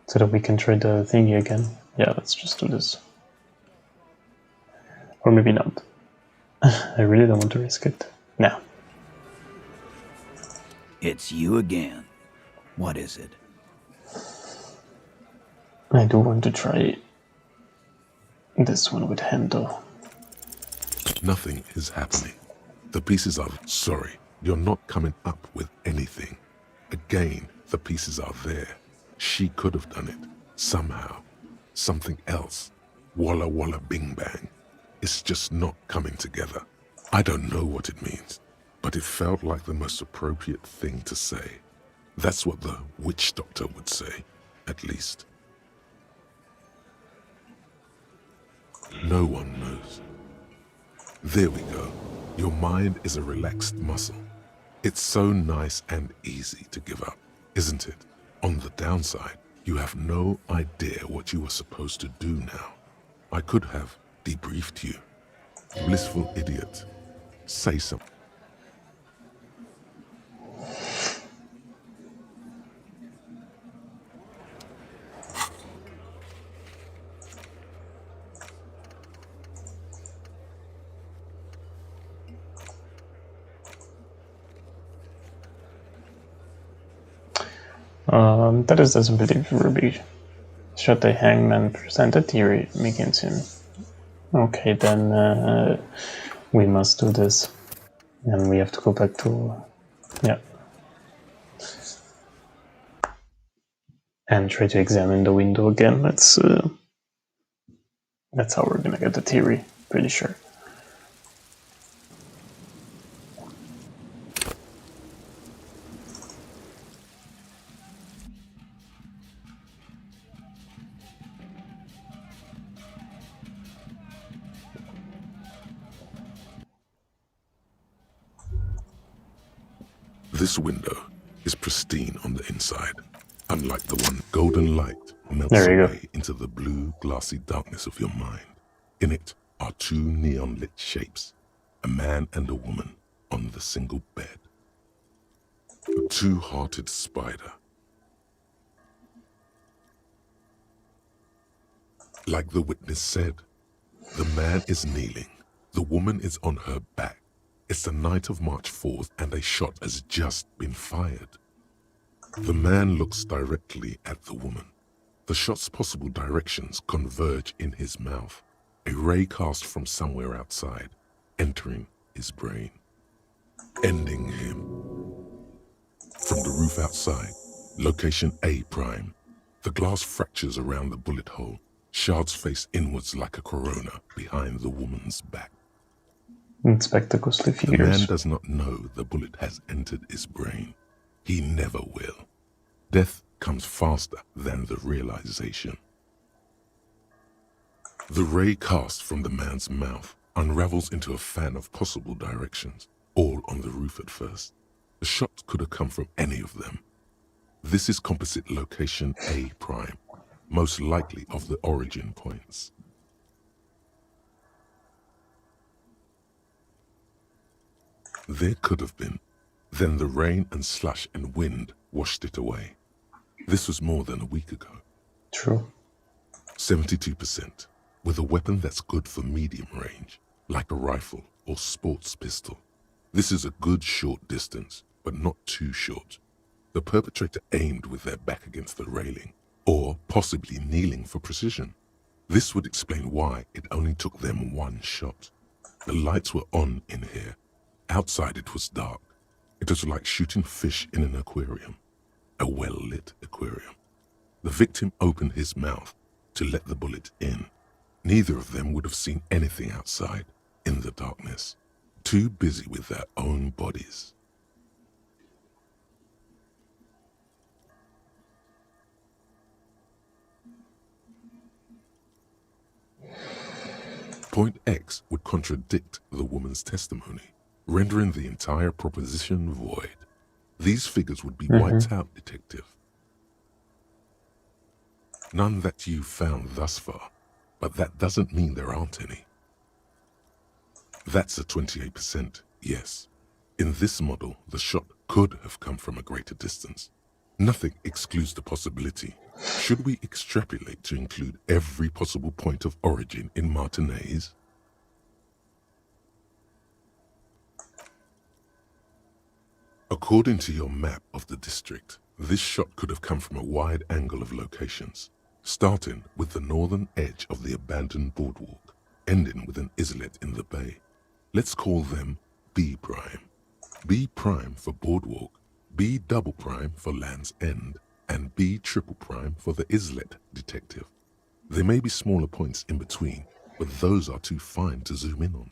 So that we can try the thingy again. Yeah, let's just do this. Or maybe not. I really don't want to risk it. Now. It's you again. What is it? I do want to try this one with handle. Nothing is happening. The pieces are... Sorry, you're not coming up with anything. Again, the pieces are there. She could have done it. Somehow. Something else. Walla walla bing bang. It's just not coming together. I don't know what it means, but it felt like the most appropriate thing to say. That's what the witch doctor would say, at least. No one knows. There we go. Your mind is a relaxed muscle. It's so nice and easy to give up, isn't it? On the downside, you have no idea what you were supposed to do now. I could have debriefed you. Blissful idiot. Say something. Titus doesn't believe Ruby. Should the hangman present a theory against him? Okay, then we must do this. And we have to go back to... yeah. and try to examine the window again. That's how we're gonna get the theory, pretty sure. This window is pristine on the inside. Unlike the one, golden light melts There you away into the blue, glassy darkness of your mind. In it are two neon-lit shapes, a man and a woman on the single bed. A two-hearted spider. Like the witness said, the man is kneeling, the woman is on her back. It's the night of March 4th and a shot has just been fired. The man looks directly at the woman. The shot's possible directions converge in his mouth, a ray cast from somewhere outside, entering his brain, ending him. From the roof outside, location A prime. The glass fractures around the bullet hole. Shards face inwards like a corona behind the woman's back. Inspect the ghostly The figures. man does not know the bullet has entered his brain. He never will. Death comes faster than the realization. The ray cast from the man's mouth unravels into a fan of possible directions, all on the roof at first. The shot could have come from any of them. This is composite location A prime, most likely of the origin points. There could have been. Then the rain and slush and wind washed it away. This was more than a week ago. True. 72%, with a weapon that's good for medium range, like a rifle or sports pistol. This is a good short distance, but not too short. The perpetrator aimed with their back against the railing, or possibly kneeling for precision. This would explain why it only took them one shot. The lights were on in here. Outside it was dark. It was like shooting fish in an aquarium, a well-lit aquarium. The victim opened his mouth to let the bullet in. Neither of them would have seen anything outside, in the darkness, too busy with their own bodies. Point X would contradict the woman's testimony, rendering the entire proposition void. These figures would be wiped out, detective. None that you've found thus far, but that doesn't mean there aren't any. That's a 28%, yes. In this model, the shot could have come from a greater distance. Nothing excludes the possibility. Should we extrapolate to include every possible point of origin in Martinez? According to your map of the district, this shot could have come from a wide angle of locations, starting with the northern edge of the abandoned boardwalk, ending with an islet in the bay. Let's call them B prime. B prime for boardwalk, B double prime for Land's End, and B triple prime for the islet, detective. There may be smaller points in between, but those are too fine to zoom in on.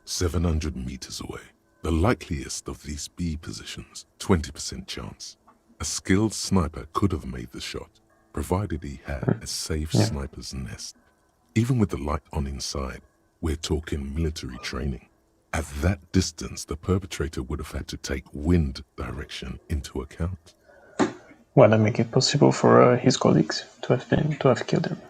700 meters away. The likeliest of these B positions, 20% chance. A skilled sniper could have made the shot, provided he had a safe sniper's nest. Even with the light on inside, we're talking military training. At that distance, the perpetrator would have had to take wind direction into account. Well, that make it possible for his colleagues to have killed him.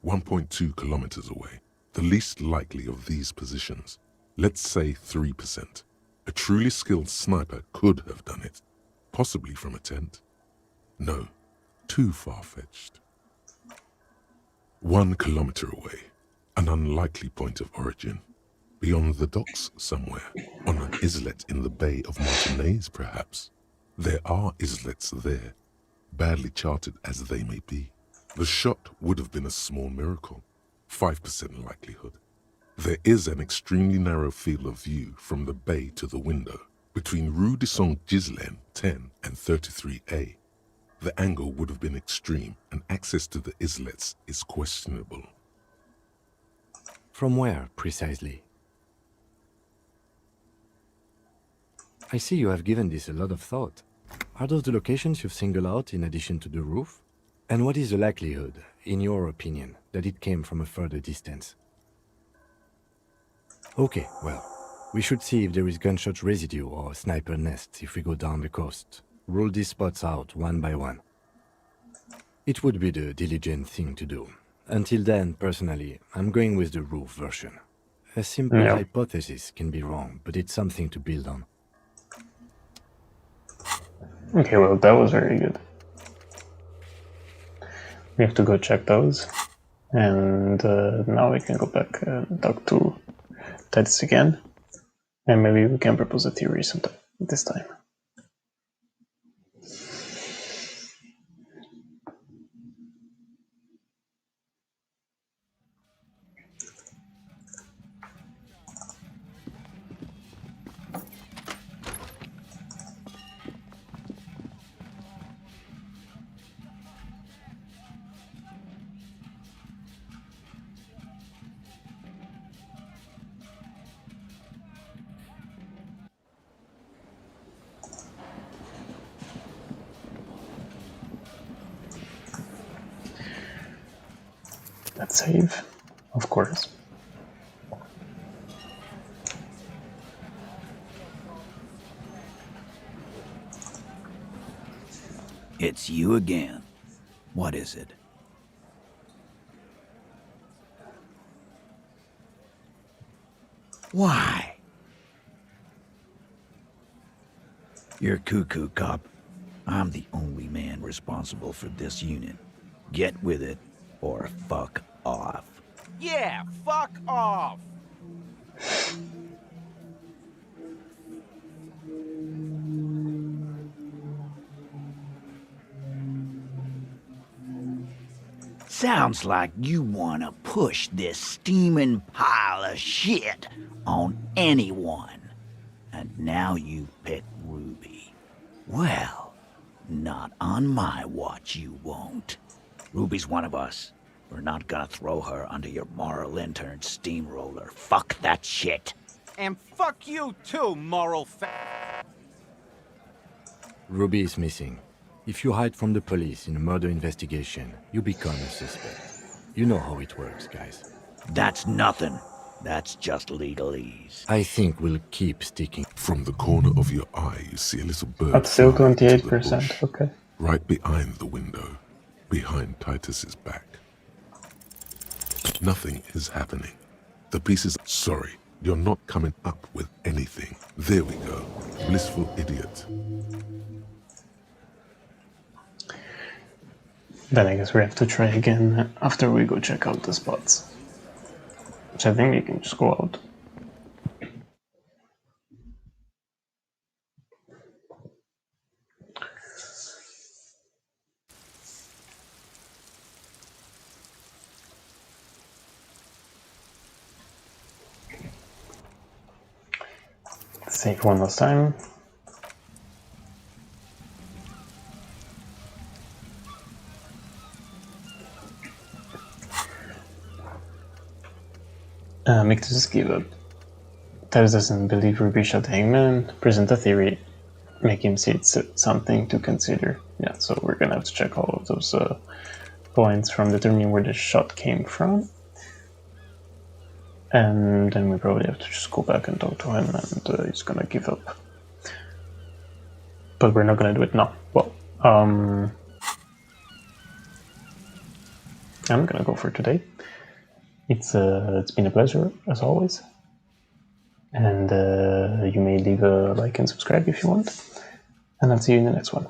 1.2 kilometers away, the least likely of these positions. Let's say 3%. A truly skilled sniper could have done it, possibly from a tent. No, too far-fetched. 1 kilometer away, an unlikely point of origin. Beyond the docks somewhere, on an islet in the Bay of Martinez perhaps. There are islets there, badly charted as they may be. The shot would have been a small miracle, 5% likelihood. There is an extremely narrow field of view from the bay to the window, Between Rue de Saint-Ghislain 10 and 33A, the angle would have been extreme and access to the islets is questionable. From where, precisely? I see you have given this a lot of thought. Are those the locations you've singled out in addition to the roof? And what is the likelihood, in your opinion, that it came from a further distance? Okay, well, we should see if there is gunshot residue or sniper nests if we go down the coast. Rule these spots out one by one. It would be the diligent thing to do. Until then, personally, I'm going with the roof version. A simple hypothesis can be wrong, but it's something to build on. Okay, well, that was very good. We have to go check those. And now we can go back and talk to Titus again. And maybe we can propose a theory sometime this time. Let's save, of course. It's you again. What is it? Why? You're cuckoo, cop. I'm the only man responsible for this unit. Get with it, or fuck off. Yeah, fuck off! Sounds like you wanna push this steaming pile of shit on anyone. And now you pick Ruby. Well, not on my watch you won't. Ruby's one of us. We're not gonna throw her under your moral intern steamroller. Fuck that shit. And fuck you too, moral Ruby is missing. If you hide from the police in a murder investigation, you become a suspect. You know how it works, guys. That's nothing. That's just legalese. I think we'll keep sticking. From the corner of your eye, you see a little bird. Up still fly into the 28%, bush, okay. right behind the window, behind Titus's back. Nothing is happening. The pieces. Sorry, you're not coming up with anything. There we go. Blissful idiot. Then I guess we have to try again after we go check out the spots. Which I think we can just go out. Save one last time. Make this give up. Titus doesn't believe Ruby shot the hangman. Present a theory. Make him see it's something to consider. Yeah, so we're gonna have to check all of those points from determining where the shot came from. And then we probably have to just go back and talk to him, and he's gonna give up. But we're not gonna do it now. Well, I'm gonna go for today. It's been a pleasure, as always. And you may leave a like and subscribe if you want. And I'll see you in the next one.